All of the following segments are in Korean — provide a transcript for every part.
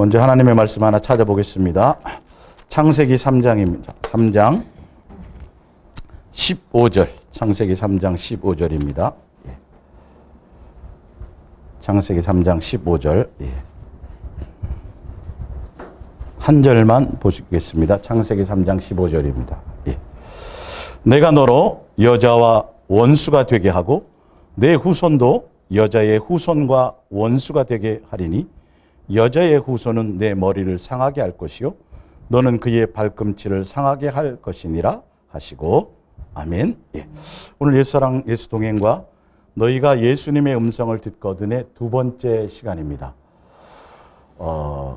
먼저 하나님의 말씀 하나 찾아보겠습니다. 창세기 3장입니다. 3장 15절. 창세기 3장 15절입니다. 창세기 3장 15절. 한 절만 보시겠습니다. 창세기 3장 15절입니다. 내가 너로 여자와 원수가 되게 하고 내 후손도 여자의 후손과 원수가 되게 하리니 여자의 후손은 내 머리를 상하게 할 것이요 너는 그의 발꿈치를 상하게 할 것이니라 하시고 아멘. 오늘 예수사랑 예수동행과 너희가 예수님의 음성을 듣거든의 두 번째 시간입니다.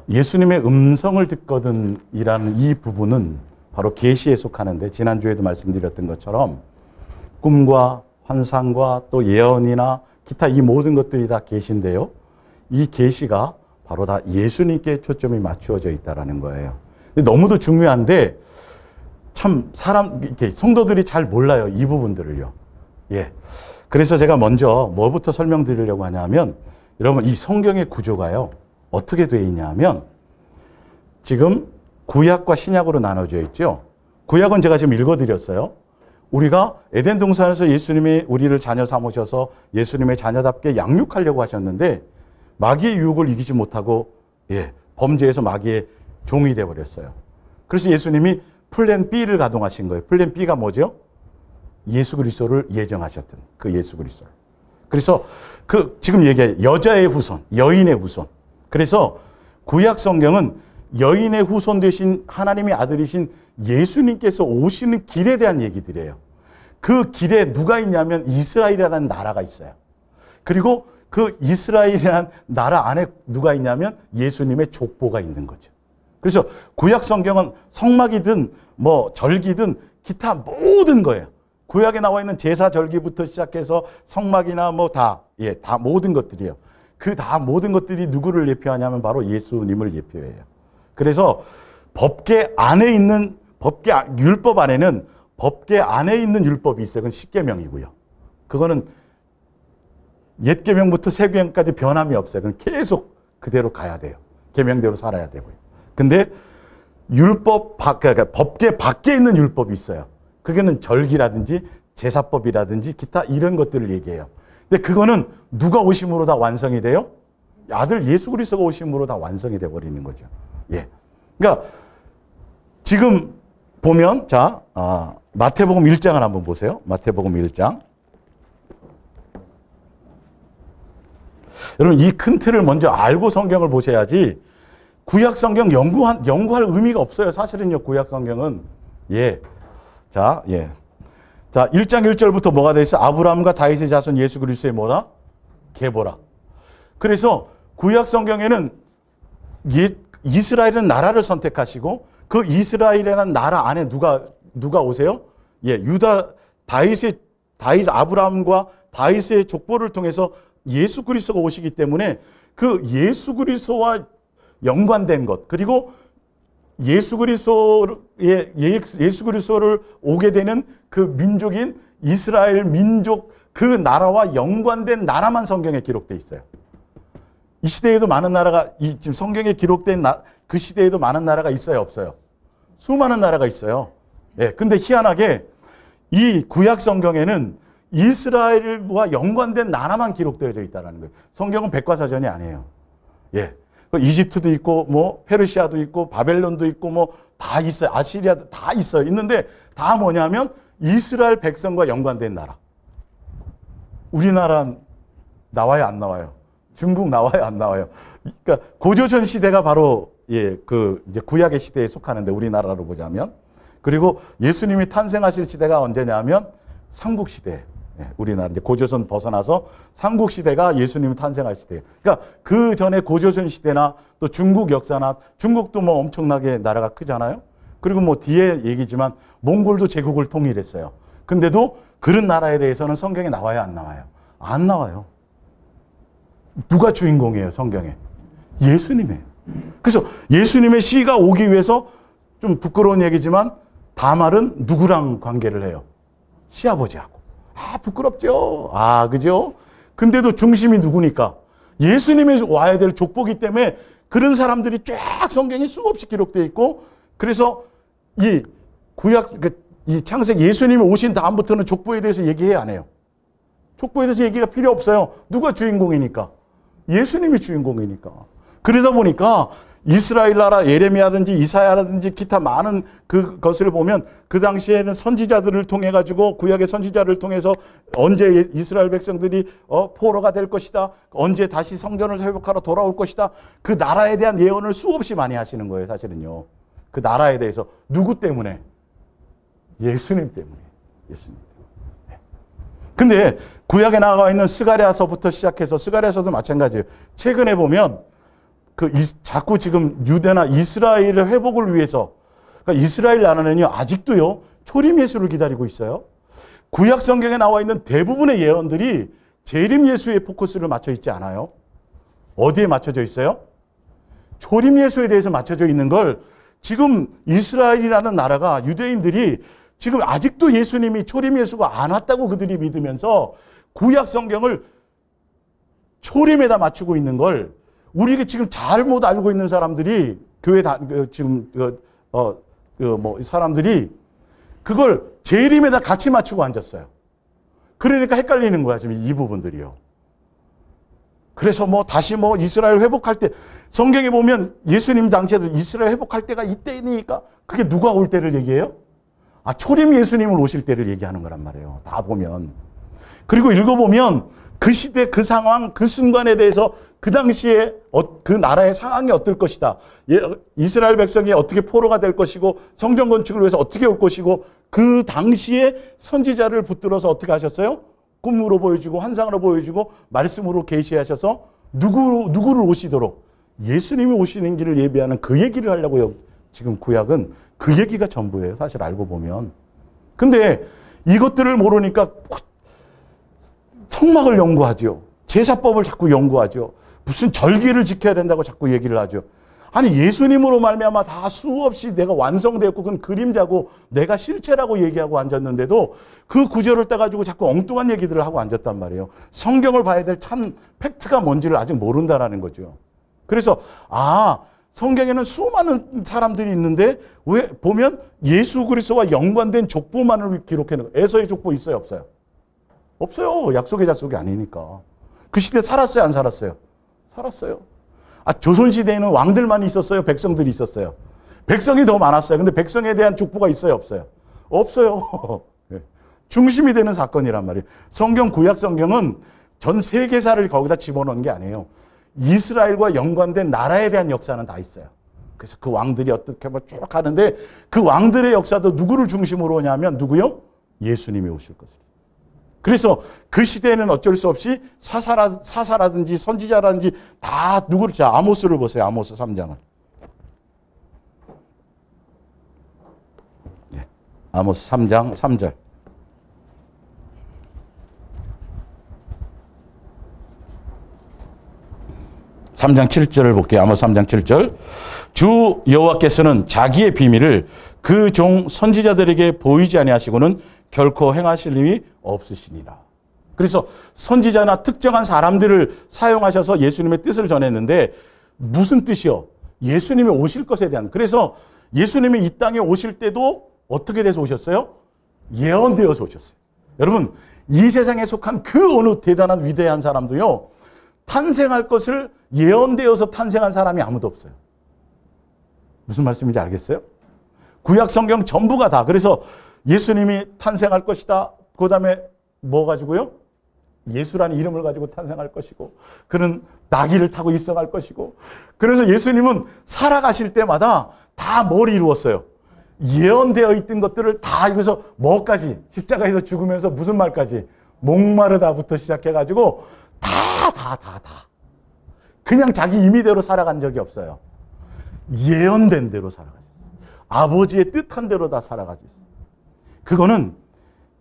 예수님의 음성을 듣거든이라는 이 부분은 바로 계시에 속하는데 지난주에도 말씀드렸던 것처럼 꿈과 환상과 또 예언이나 기타 이 모든 것들이 다 계시인데요. 이 계시가 바로 다 예수님께 초점이 맞추어져 있다는 거예요. 근데 너무도 중요한데 참 이렇게 성도들이 잘 몰라요. 이 부분들을요. 그래서 제가 먼저 뭐부터 설명드리려고 하냐면 여러분 이 성경의 구조가요. 어떻게 되어 있냐면 지금 구약과 신약으로 나눠져 있죠. 구약은 제가 지금 읽어드렸어요. 우리가 에덴 동산에서 예수님이 우리를 자녀 삼으셔서 예수님의 자녀답게 양육하려고 하셨는데 마귀의 유혹을 이기지 못하고 범죄에서 마귀의 종이 되어버렸어요. 그래서 예수님이 플랜 B를 가동하신 거예요. 플랜 B가 뭐죠? 예수 그리스도를 예정하셨던 그 예수 그리스도를. 그래서 지금 얘기해 여자의 후손, 여인의 후손. 그래서 구약 성경은 여인의 후손 되신 하나님의 아들이신 예수님께서 오시는 길에 대한 얘기들이에요. 그 길에 누가 있냐면 이스라엘이라는 나라가 있어요. 그리고 그 이스라엘이라는 나라 안에 누가 있냐면 예수님의 족보가 있는 거죠. 그래서 구약 성경은 성막이든 뭐 절기든 기타 모든 거예요. 구약에 나와 있는 제사 절기부터 시작해서 성막이나 뭐 다 모든 것들이에요. 그 다 모든 것들이 누구를 예표하냐면 바로 예수님을 예표해요. 그래서 법계 안에 있는 율법 안에는 법계 안에 있는 율법이 있어요. 그건 십계명이고요. 그거는 옛 계명부터 새 계명까지 변함이 없어요. 그건 계속 그대로 가야 돼요. 계명대로 살아야 되고요. 근데 그러니까 법계 밖에 있는 율법이 있어요. 그게는 절기라든지 제사법이라든지 기타 이런 것들을 얘기해요. 근데 그거는 누가 오심으로 다 완성이 돼요? 아들 예수 그리스도가 오심으로 다 완성이 돼 버리는 거죠. 그러니까 지금 보면 마태복음 1장을 한번 보세요. 마태복음 1장. 여러분 이 큰 틀을 먼저 알고 성경을 보셔야지 구약 성경 연구할 의미가 없어요. 사실은요. 구약 성경은 자 1장 1절부터 뭐가 돼 있어? 아브라함과 다윗의 자손 예수 그리스도의 뭐다? 계보라. 그래서 구약 성경에는 이스라엘은 나라를 선택하시고 그 이스라엘이라는 나라 안에 누가 오세요? 다윗 아브라함과 다윗의 족보를 통해서 예수 그리스도가 오시기 때문에 그 예수 그리스도와 연관된 것 그리고 예수 그리스도를 오게 되는 그 민족인 이스라엘 민족 그 나라와 연관된 나라만 성경에 기록되어 있어요. 이 시대에도 많은 나라가 지금 성경에 기록된 그 시대에도 많은 나라가 있어요, 없어요? 수많은 나라가 있어요. 근데 희한하게 이 구약 성경에는 이스라엘과 연관된 나라만 기록되어져 있다는 거예요. 성경은 백과사전이 아니에요. 이집트도 있고 뭐 페르시아도 있고 바벨론도 있고 뭐 다 있어요. 아시리아도 다 있어요. 있는데 다 뭐냐면 이스라엘 백성과 연관된 나라. 우리나라 나와요, 안 나와요? 중국 나와요, 안 나와요? 그러니까 고조선 시대가 바로 이제 구약의 시대에 속하는데 우리나라로 보자면 그리고 예수님이 탄생하실 시대가 언제냐면 삼국 시대. 우리나라 이제 고조선 벗어나서 삼국 시대가 예수님이 탄생할 시대예요. 그러니까 그 전에 고조선 시대나 또 중국 역사나 중국도 뭐 엄청나게 나라가 크잖아요. 그리고 뭐 뒤에 얘기지만 몽골도 제국을 통일했어요. 근데도 그런 나라에 대해서는 성경에 나와요, 안 나와요? 안 나와요. 누가 주인공이에요, 성경에? 예수님이에요. 그래서 예수님의 씨가 오기 위해서 좀 부끄러운 얘기지만 다말은 누구랑 관계를 해요? 시아버지하고. 부끄럽죠. 그죠? 근데도 중심이 누구니까? 예수님이 와야 될 족보기 때문에 그런 사람들이 쫙 성경에 수없이 기록되어 있고, 그래서 이 구약, 이 창세기 예수님이 오신 다음부터는 족보에 대해서 얘기해야 안 해요. 족보에 대해서 얘기가 필요 없어요. 누가 주인공이니까? 예수님이 주인공이니까. 그러다 보니까 이스라엘 나라 예레미야든지 이사야라든지 기타 많은 그것을 보면 그 당시에는 선지자들을 통해 가지고 구약의 선지자를 통해서 언제 이스라엘 백성들이 포로가 될 것이다. 언제 다시 성전을 회복하러 돌아올 것이다. 그 나라에 대한 예언을 수없이 많이 하시는 거예요, 사실은요. 그 나라에 대해서. 누구 때문에? 예수님 때문에. 예수님 때문에. 근데 구약에 나와 있는 스가랴서부터 시작해서, 스가랴서도 마찬가지예요. 최근에 보면 자꾸 지금 유대나 이스라엘의 회복을 위해서, 그러니까 이스라엘 나라는요, 아직도요, 초림 예수를 기다리고 있어요. 구약 성경에 나와 있는 대부분의 예언들이 재림 예수의 포커스를 맞춰 있지 않아요. 어디에 맞춰져 있어요? 초림 예수에 대해서 맞춰져 있는 걸 지금 이스라엘이라는 나라가, 유대인들이 지금 아직도 예수님이 초림 예수가 안 왔다고 그들이 믿으면서 구약 성경을 초림에다 맞추고 있는 걸 우리가 지금 잘못 알고 있는 사람들이, 교회 지금 사람들이 그걸 재림에다 같이 맞추고 앉았어요. 그러니까 헷갈리는 거야, 지금 이 부분들이요. 그래서 다시 이스라엘 회복할 때, 성경에 보면 예수님 당시에도 이스라엘 회복할 때가 이때니까, 그게 누가 올 때를 얘기해요? 초림 예수님을 오실 때를 얘기하는 거란 말이에요. 다 보면. 그리고 읽어보면 그 시대, 그 상황, 그 순간에 대해서 그 당시에 그 나라의 상황이 어떨 것이다. 이스라엘 백성이 어떻게 포로가 될 것이고, 성전 건축을 위해서 어떻게 올 것이고, 그 당시에 선지자를 붙들어서 어떻게 하셨어요? 꿈으로 보여주고, 환상으로 보여주고, 말씀으로 계시하셔서 누구를 오시도록, 예수님이 오시는 길을 예비하는 그 얘기를 하려고요. 지금 구약은 그 얘기가 전부예요. 사실 알고 보면. 근데 이것들을 모르니까 성막을 연구하죠. 제사법을 자꾸 연구하죠. 무슨 절기를 지켜야 된다고 자꾸 얘기를 하죠. 아니, 예수님으로 말미암아 다 수없이 내가 완성되었고 그건 그림자고 내가 실체라고 얘기하고 앉았는데도 그 구절을 따가지고 자꾸 엉뚱한 얘기들을 하고 앉았단 말이에요. 성경을 봐야 될 참 팩트가 뭔지를 아직 모른다라는 거죠. 그래서 성경에는 수많은 사람들이 있는데 왜 보면 예수 그리스도와 연관된 족보만을 기록해놓은 거예요. 에서의 족보 있어요, 없어요? 없어요. 약속의 잣속이 아니니까. 그 시대 살았어요, 안 살았어요? 살았어요. 조선시대에는 왕들만 있었어요? 백성들이 있었어요? 백성이 더 많았어요. 근데 백성에 대한 족보가 있어요, 없어요? 없어요. 중심이 되는 사건이란 말이에요. 성경, 구약 성경은 전 세계사를 거기다 집어넣은 게 아니에요. 이스라엘과 연관된 나라에 대한 역사는 다 있어요. 그래서 그 왕들이 어떻게 쭉 하는데 그 왕들의 역사도 누구를 중심으로 하냐면 누구요? 예수님이 오실 것이에요. 그래서 그 시대에는 어쩔 수 없이 사사라든지 선지자라든지 다 누구를, 자, 아모스를 보세요. 아모스 3장을. 네. 아모스 3장 3절. 3장 7절을 볼게요. 아모스 3장 7절. 주 여호와께서는 자기의 비밀을 그 종 선지자들에게 보이지 아니하시고는 결코 행하실 일이 없으시니라. 그래서 선지자나 특정한 사람들을 사용하셔서 예수님의 뜻을 전했는데 무슨 뜻이요? 예수님이 오실 것에 대한. 그래서 예수님이 이 땅에 오실 때도 어떻게 돼서 오셨어요? 예언되어서 오셨어요. 여러분, 이 세상에 속한 그 어느 대단한 위대한 사람도요, 탄생할 것을 예언되어서 탄생한 사람이 아무도 없어요. 무슨 말씀인지 알겠어요? 구약 성경 전부가 다. 그래서 예수님이 탄생할 것이다. 그 다음에 뭐 가지고요? 예수라는 이름을 가지고 탄생할 것이고, 그는 나귀를 타고 입성할 것이고, 그래서 예수님은 살아가실 때마다 다 뭘 이루었어요? 예언되어 있던 것들을 다 이루어서 뭐까지? 십자가에서 죽으면서 무슨 말까지? 목마르다부터 시작해가지고 다. 그냥 자기 임의대로 살아간 적이 없어요. 예언된 대로 살아가셨어요. 아버지의 뜻한 대로 다 살아가셨어요. 그거는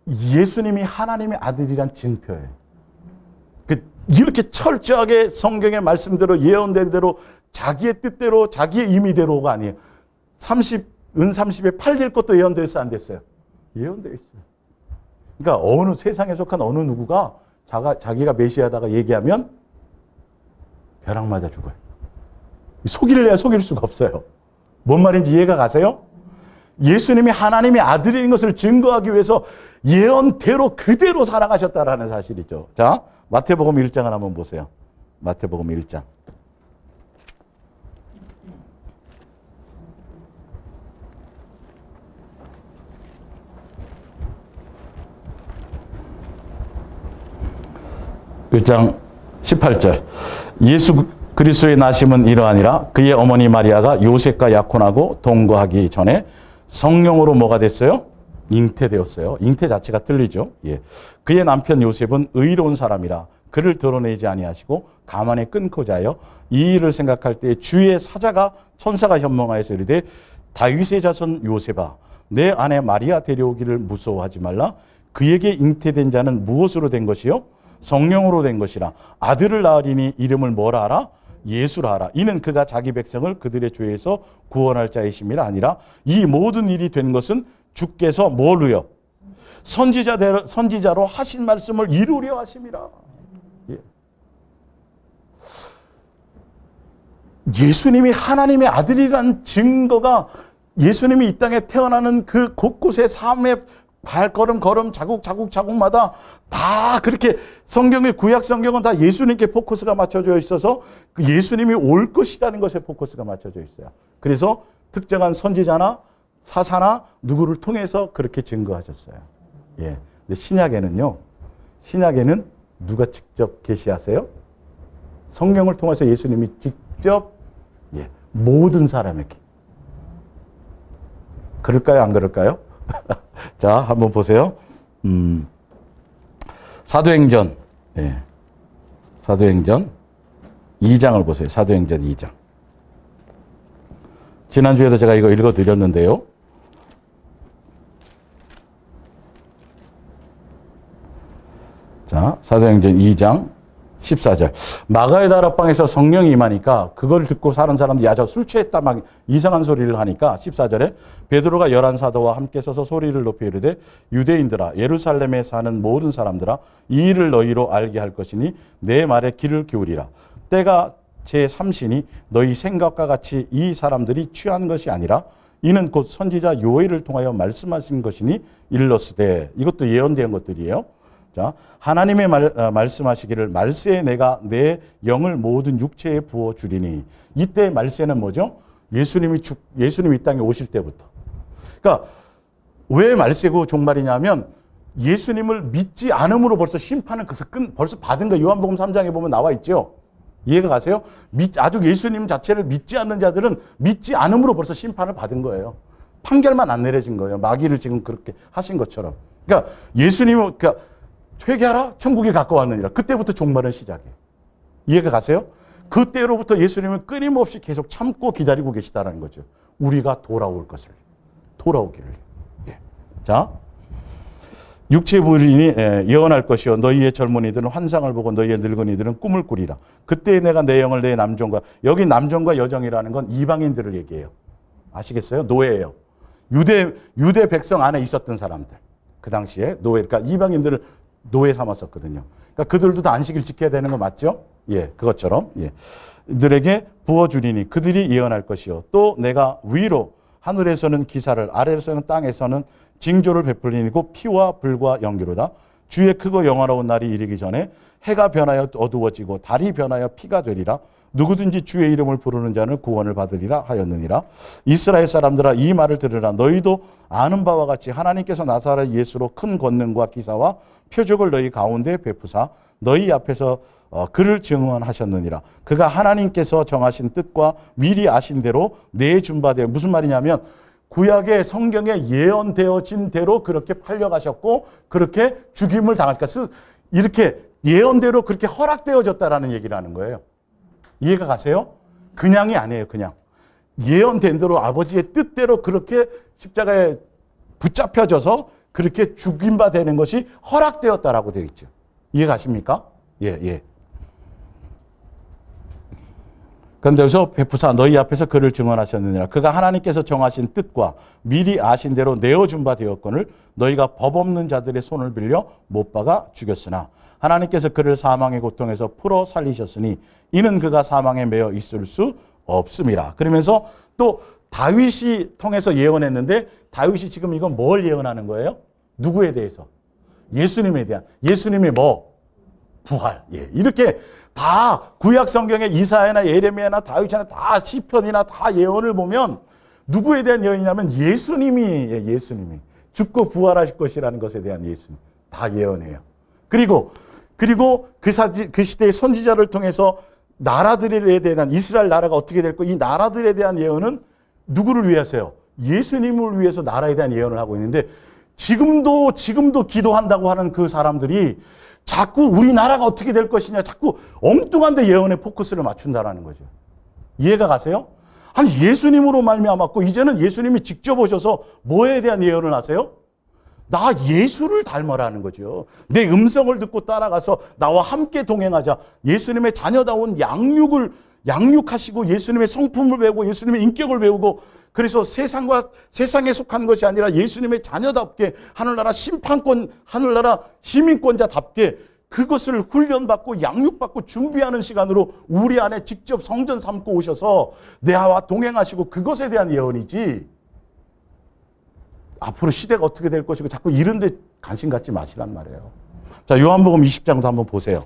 예수님이 하나님의 아들이란 증표예요. 이렇게 철저하게 성경의 말씀대로 예언된 대로 자기의 뜻대로 자기의 임의대로가 아니에요. 은 30에 팔릴 것도 예언되어 있어요, 안 됐어요? 예언되어 있어요. 그러니까 어느 세상에 속한 어느 누구가 자기가 메시아다가 얘기하면 벼락 맞아 죽어요. 속일래야 속일 수가 없어요. 뭔 말인지 이해가 가세요? 예수님이 하나님의 아들인 것을 증거하기 위해서 예언대로 그대로 살아가셨다라는 사실이죠. 자, 마태복음 1장을 한번 보세요. 마태복음 1장. (1장) 18절. 예수 그리스도의 나심은 이러하니라. 그의 어머니 마리아가 요셉과 약혼하고 동거하기 전에 성령으로 뭐가 됐어요? 잉태되었어요. 잉태 자체가 틀리죠. 예. 그의 남편 요셉은 의로운 사람이라 그를 드러내지 아니하시고 가만히 끊고자 하여 이 일을 생각할 때 주의 사자가 천사가 현몽하여서 이르되 다윗의 자손 요셉아 내 아내 마리아 데려오기를 무서워하지 말라. 그에게 잉태된 자는 무엇으로 된 것이요? 성령으로 된 것이라. 아들을 낳으리니 이름을 뭐라 하라? 예수라 하라. 이는 그가 자기 백성을 그들의 죄에서 구원할 자이심이라 아니라 이 모든 일이 된 것은 주께서 뭐로요? 선지자로 하신 말씀을 이루려 하심이라. 예. 예수님이 하나님의 아들이라는 증거가 예수님이 이 땅에 태어나는 그 곳곳의 삶의 발걸음 자국마다 다 그렇게 성경의 구약 성경은 다 예수님께 포커스가 맞춰져 있어서 그 예수님이 올 것이라는 것에 포커스가 맞춰져 있어요. 그래서 특정한 선지자나 사사나 누구를 통해서 그렇게 증거하셨어요. 예. 근데 신약에는 누가 직접 계시하세요? 성경을 통해서 예수님이 직접 모든 사람에게. 그럴까요? 안 그럴까요? 자, 한번 보세요. 사도행전, 사도행전 2장을 보세요. 사도행전 2장. 지난주에도 제가 이거 읽어드렸는데요. 자, 사도행전 2장 14절. 마가의 다락방에서 성령이 임하니까 그걸 듣고 사는 사람들이 야, 저 술 취했다 막 이상한 소리를 하니까 14절에 베드로가 11사도와 함께 서서 소리를 높여 이르되 유대인들아 예루살렘에 사는 모든 사람들아 이 일을 너희로 알게 할 것이니 내 말에 귀를 기울이라. 때가 제3시니 너희 생각과 같이 이 사람들이 취한 것이 아니라 이는 곧 선지자 요엘을 통하여 말씀하신 것이니 일렀으되. 이것도 예언된 것들이에요. 자, 하나님의 말씀하시기를 말세에 내가 내 영을 모든 육체에 부어주리니. 이때 말세는 뭐죠? 예수님이 이 땅에 오실 때부터. 그러니까 왜 말세고 종말이냐면 예수님을 믿지 않음으로 벌써 심판을 벌써 받은 거 요한복음 3장에 보면 나와 있죠. 이해가 가세요? 아주 예수님 자체를 믿지 않는 자들은 믿지 않음으로 벌써 심판을 받은 거예요. 판결만 안 내려진 거예요. 마귀를 지금 그렇게 하신 것처럼. 그러니까 예수님은 회개하라 천국이 가까웠느니라. 그때부터 종말은 시작이에요. 이해가 가세요? 그때로부터 예수님은 끊임없이 계속 참고 기다리고 계시다는 거죠. 우리가 돌아오기를. 예. 자, 육체 부인이 예언할 것이요 너희의 젊은이들은 환상을 보고 너희의 늙은이들은 꿈을 꾸리라. 그때 내가 내 영을 내 남종과, 여기 남종과 여종이라는 건 이방인들을 얘기해요. 아시겠어요? 노예예요. 유대 백성 안에 있었던 사람들. 그 당시에 노예, 그러니까 이방인들을 노예 삼았었거든요. 그러니까 그들도 다 안식일 지켜야 되는 거 맞죠? 예, 그것처럼. 예. 들에게 부어주리니 그들이 예언할 것이요. 또 내가 위로 하늘에서는 기사를, 아래에서는 땅에서는 징조를 베풀리니고 피와 불과 연기로다. 주의 크고 영화로운 날이 이르기 전에 해가 변하여 어두워지고 달이 변하여 피가 되리라. 누구든지 주의 이름을 부르는 자는 구원을 받으리라 하였느니라. 이스라엘 사람들아 이 말을 들으라. 너희도 아는 바와 같이 하나님께서 나사렛 예수로 큰 권능과 기사와 표적을 너희 가운데 베푸사 너희 앞에서 그를 증언하셨느니라. 그가 하나님께서 정하신 뜻과 미리 아신 대로 내준 바 되어. 무슨 말이냐면 구약의 성경에 예언되어진 대로 그렇게 팔려가셨고 그렇게 죽임을 당하니까 이렇게 예언대로 그렇게 허락되어졌다라는 얘기를 하는 거예요. 이해가 가세요? 그냥이 아니에요. 그냥 예언된 대로 아버지의 뜻대로 그렇게 십자가에 붙잡혀져서 그렇게 죽임 바 되는 것이 허락되었다라고 되어 있죠. 이해 가십니까? 예. 그런데 여기서 베푸사 너희 앞에서 그를 증언하셨느니라. 그가 하나님께서 정하신 뜻과 미리 아신 대로 내어준 바 되었거늘 너희가 법 없는 자들의 손을 빌려 못 박아 죽였으나 하나님께서 그를 사망의 고통에서 풀어 살리셨으니 이는 그가 사망에 매여 있을 수 없습니다. 그러면서 또 다윗이 통해서 예언했는데 다윗이 지금 이건 뭘 예언하는 거예요? 누구에 대해서? 예수님에 대한. 예수님의 뭐? 부활. 예. 이렇게 다 구약 성경의 이사야나 예레미야나 다윗이나 다 시편이나 다 예언을 보면 누구에 대한 예언이냐면 예수님이 예수님이 죽고 부활하실 것이라는 것에 대한 예수님 다 예언해요. 그리고 그 시대의 선지자를 통해서 나라들에 대한 이스라엘 나라가 어떻게 될 거 이 나라들에 대한 예언은 누구를 위해서요? 예수님을 위해서 나라에 대한 예언을 하고 있는데 지금도 기도한다고 하는 그 사람들이 자꾸 우리나라가 어떻게 될 것이냐 자꾸 엉뚱한 데 예언에 포커스를 맞춘다라는 거죠. 이해가 가세요? 아니 예수님으로 말미암았고 이제는 예수님이 직접 오셔서 뭐에 대한 예언을 하세요? 나 예수를 닮아라는 거죠. 내 음성을 듣고 따라가서 나와 함께 동행하자. 예수님의 자녀다운 양육하시고 예수님의 성품을 배우고 예수님의 인격을 배우고 그래서 세상에 속한 것이 아니라 예수님의 자녀답게 하늘나라 심판권, 하늘나라 시민권자답게 그것을 훈련받고 양육받고 준비하는 시간으로 우리 안에 직접 성전 삼고 오셔서 내와 동행하시고 그것에 대한 예언이지 앞으로 시대가 어떻게 될 것이고 자꾸 이런 데 관심 갖지 마시란 말이에요. 자, 요한복음 20장도 한번 보세요.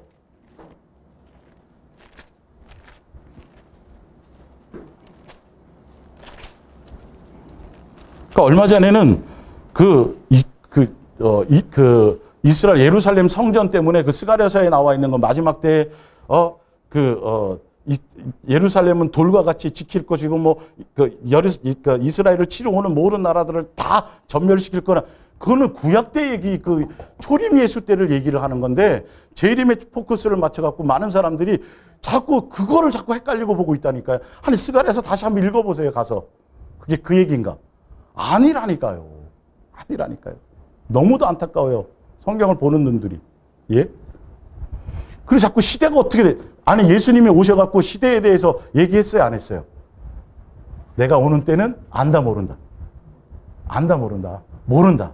그러니까 얼마 전에는 이스라엘 예루살렘 성전 때문에 그 스가랴서에 나와 있는 건 마지막 때에 예루살렘은 돌과 같이 지킬 것이고 이스라엘을 치러 오는 모든 나라들을 다 전멸시킬 거나 그거는 구약 때 얘기 초림 예수 때를 얘기를 하는 건데 재림에 포커스를 맞춰 갖고 많은 사람들이 그거를 자꾸 헷갈리고 보고 있다니까요. 아니 스가랴서 다시 한번 읽어 보세요. 가서. 그게 그 얘기인가? 아니라니까요. 너무도 안타까워요. 성경을 보는 눈들이. 예? 그리고 자꾸 시대가 어떻게 돼? 아니 예수님이 오셔갖고 시대에 대해서 얘기했어요? 안 했어요? 내가 오는 때는 안다 모른다. 모른다.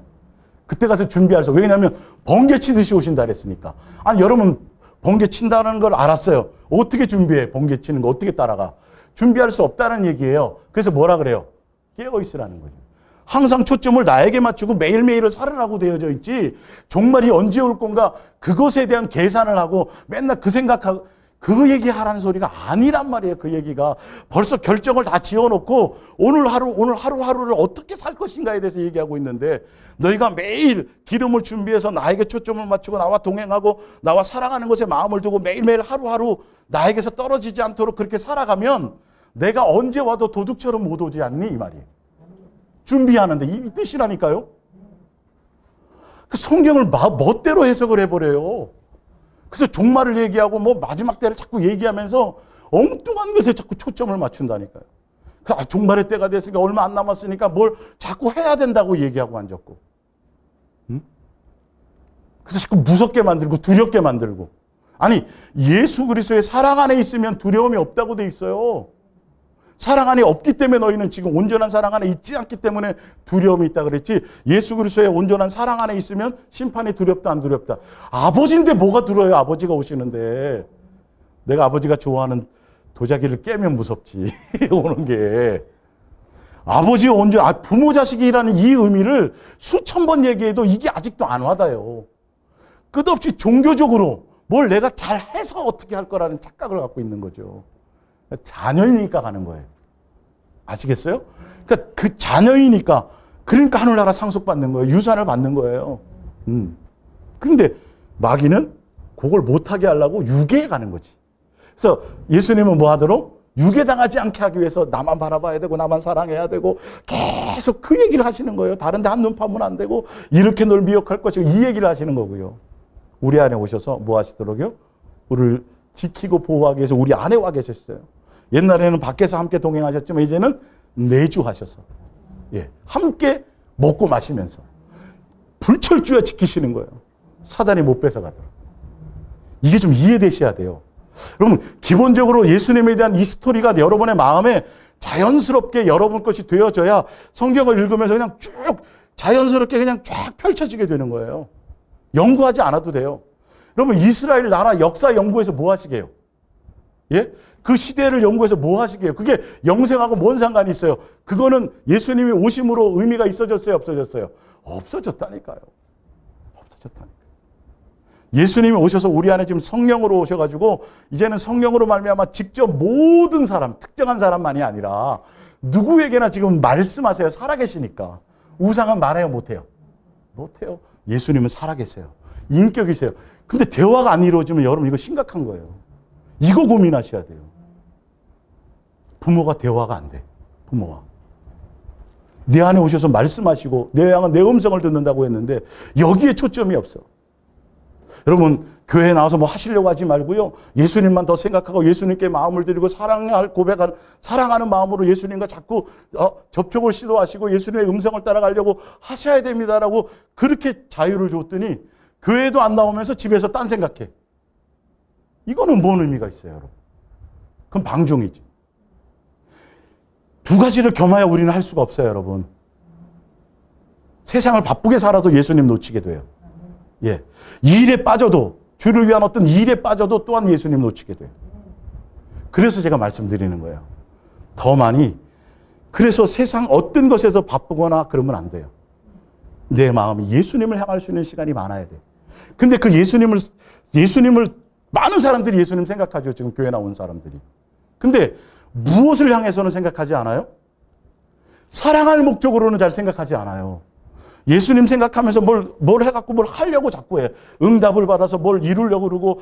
그때 가서 준비할 수. 왜냐하면 번개 치듯이 오신다 그랬으니까. 아니 여러분 번개 친다는 걸 알았어요. 어떻게 준비해? 번개 치는 거 어떻게 따라가? 준비할 수 없다는 얘기예요. 그래서 뭐라 그래요? 깨어 있으라는 거죠. 항상 초점을 나에게 맞추고 매일매일을 살으라고 되어져 있지 종말이 언제 올 건가 그것에 대한 계산을 하고 맨날 그 생각하고 그 얘기하라는 소리가 아니란 말이에요. 그 얘기가 벌써 결정을 다 지어놓고 오늘 하루하루를 어떻게 살 것인가에 대해서 얘기하고 있는데 너희가 매일 기름을 준비해서 나에게 초점을 맞추고 나와 동행하고 나와 사랑하는 것에 마음을 두고 매일매일 하루하루 나에게서 떨어지지 않도록 그렇게 살아가면 내가 언제 와도 도둑처럼 못 오지 않니? 이 말이에요. 준비하는데 이 뜻이라니까요. 그 성경을 멋대로 해석을 해버려요. 그래서 종말을 얘기하고 마지막 때를 자꾸 얘기하면서 엉뚱한 것에 자꾸 초점을 맞춘다니까요. 종말의 때가 됐으니까 얼마 안 남았으니까 뭘 자꾸 해야 된다고 얘기하고 앉았고. 응? 그래서 자꾸 무섭게 만들고 두렵게 만들고. 아니 예수 그리스도의 사랑 안에 있으면 두려움이 없다고 돼 있어요. 사랑 안에 없기 때문에 너희는 지금 온전한 사랑 안에 있지 않기 때문에 두려움이 있다 그랬지 예수 그리스도의 온전한 사랑 안에 있으면 심판이 두렵다 안 두렵다. 아버지인데 뭐가 두려워요. 아버지가 오시는데. 내가 아버지가 좋아하는 도자기를 깨면 무섭지. 오는 게. 아버지 부모 자식이라는 이 의미를 수천 번 얘기해도 이게 아직도 안 와닿아요. 끝없이 종교적으로 뭘 내가 잘해서 어떻게 할 거라는 착각을 갖고 있는 거죠. 자녀이니까 가는 거예요. 아시겠어요? 그러니까 그 자녀이니까 그러니까 하늘나라 상속받는 거예요. 유산을 받는 거예요. 그런데 마귀는 그걸 못하게 하려고 유괴해 가는 거지. 그래서 예수님은 뭐 하도록? 유괴당하지 않게 하기 위해서 나만 바라봐야 되고 나만 사랑해야 되고 계속 그 얘기를 하시는 거예요. 다른 데 한눈 파면 안 되고 이렇게 널 미혹할 것이고 이 얘기를 하시는 거고요. 우리 안에 오셔서 뭐 하시도록요? 우리를 지키고 보호하기 위해서 우리 안에 와 계셨어요. 옛날에는 밖에서 함께 동행하셨지만 이제는 내주하셔서 함께 먹고 마시면서 불철주야 지키시는 거예요. 사단이 못 뺏어가도록. 이게 좀 이해되셔야 돼요. 여러분 기본적으로 예수님에 대한 이 스토리가 여러분의 마음에 자연스럽게 여러분 것이 되어져야 성경을 읽으면서 그냥 쭉 자연스럽게 그냥 쫙 펼쳐지게 되는 거예요. 연구하지 않아도 돼요. 여러분 이스라엘 나라 역사 연구에서 뭐 하시게요? 예? 그 시대를 연구해서 뭐 하시게요? 그게 영생하고 뭔 상관이 있어요? 그거는 예수님이 오심으로 의미가 있어졌어요? 없어졌어요? 없어졌다니까요. 없어졌다니까요. 예수님이 오셔서 우리 안에 지금 성령으로 오셔가지고 이제는 성령으로 말미암아 직접 모든 사람, 특정한 사람만이 아니라 누구에게나 지금 말씀하세요. 살아계시니까. 우상은 말해요? 못해요? 못해요. 예수님은 살아계세요. 인격이세요. 근데 대화가 안 이루어지면 여러분 이거 심각한 거예요. 이거 고민하셔야 돼요. 부모가 대화가 안 돼. 부모와. 내 안에 오셔서 말씀하시고 내 양은 내 음성을 듣는다고 했는데 여기에 초점이 없어. 여러분 교회에 나와서 뭐 하시려고 하지 말고요. 예수님만 더 생각하고 예수님께 마음을 드리고 사랑하는 마음으로 예수님과 자꾸 접촉을 시도하시고 예수님의 음성을 따라가려고 하셔야 됩니다라고 그렇게 자유를 줬더니 교회도 안 나오면서 집에서 딴 생각해. 이거는 뭔 의미가 있어요, 여러분? 그건 방종이지. 두 가지를 겸하여 우리는 할 수가 없어요, 여러분. 세상을 바쁘게 살아도 예수님 놓치게 돼요. 예. 일에 빠져도, 주를 위한 어떤 일에 빠져도 또한 예수님 놓치게 돼요. 그래서 제가 말씀드리는 거예요. 더 많이. 그래서 세상 어떤 것에서 바쁘거나 그러면 안 돼요. 내 마음이 예수님을 향할 수 있는 시간이 많아야 돼요. 근데 그 예수님을 많은 사람들이 예수님 생각하죠. 지금 교회 나온 사람들이. 근데 무엇을 향해서는 생각하지 않아요? 사랑할 목적으로는 잘 생각하지 않아요. 예수님 생각하면서 뭘 해갖고 뭘 하려고 자꾸 해. 응답을 받아서 뭘 이루려고 그러고,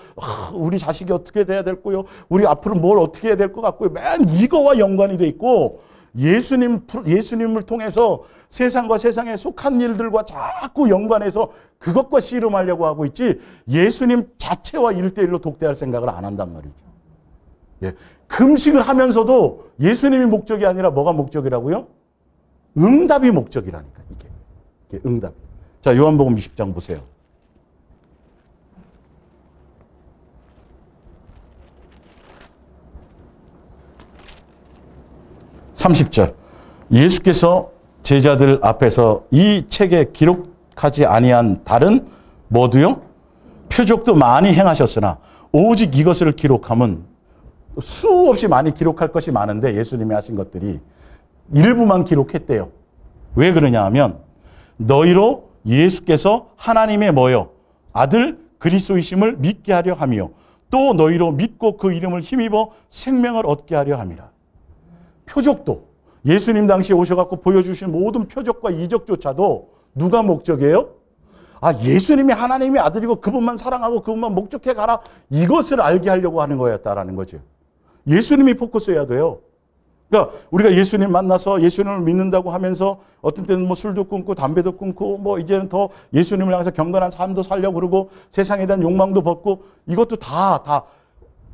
우리 자식이 어떻게 돼야 될 거요? 우리 앞으로 뭘 어떻게 해야 될 것 같고요. 맨 이거와 연관이 돼 있고, 예수님을 통해서 세상과 세상에 속한 일들과 자꾸 연관해서 그것과 씨름하려고 하고 있지, 예수님 자체와 1대1로 독대할 생각을 안 한단 말이죠. 예. 금식을 하면서도 예수님이 목적이 아니라 뭐가 목적이라고요? 응답이 목적이라니까, 이게 응답. 자, 요한복음 20장 보세요. (30절) 예수께서 제자들 앞에서 이 책에 기록하지 아니한 다른 모두요 표적도 많이 행하셨으나 오직 이것을 기록함은, 수없이 많이 기록할 것이 많은데 예수님이 하신 것들이 일부만 기록했대요. 왜 그러냐 하면 너희로 예수께서 하나님의 뭐요? 아들 그리스도이심을 믿게 하려 함이요. 또 너희로 믿고 그 이름을 힘입어 생명을 얻게 하려 함이라. 표적도 예수님 당시에 오셔갖고 보여주신 모든 표적과 이적조차도 누가 목적이에요? 예수님이 하나님의 아들이고 그분만 사랑하고 그분만 목적해 가라. 이것을 알게 하려고 하는 거였다라는 거죠. 예수님이 포커스해야 돼요. 그러니까 우리가 예수님 만나서 예수님을 믿는다고 하면서 어떤 때는 뭐 술도 끊고 담배도 끊고 뭐 이제는 더 예수님을 향해서 경건한 삶도 살려고 그러고 세상에 대한 욕망도 벗고, 이것도 다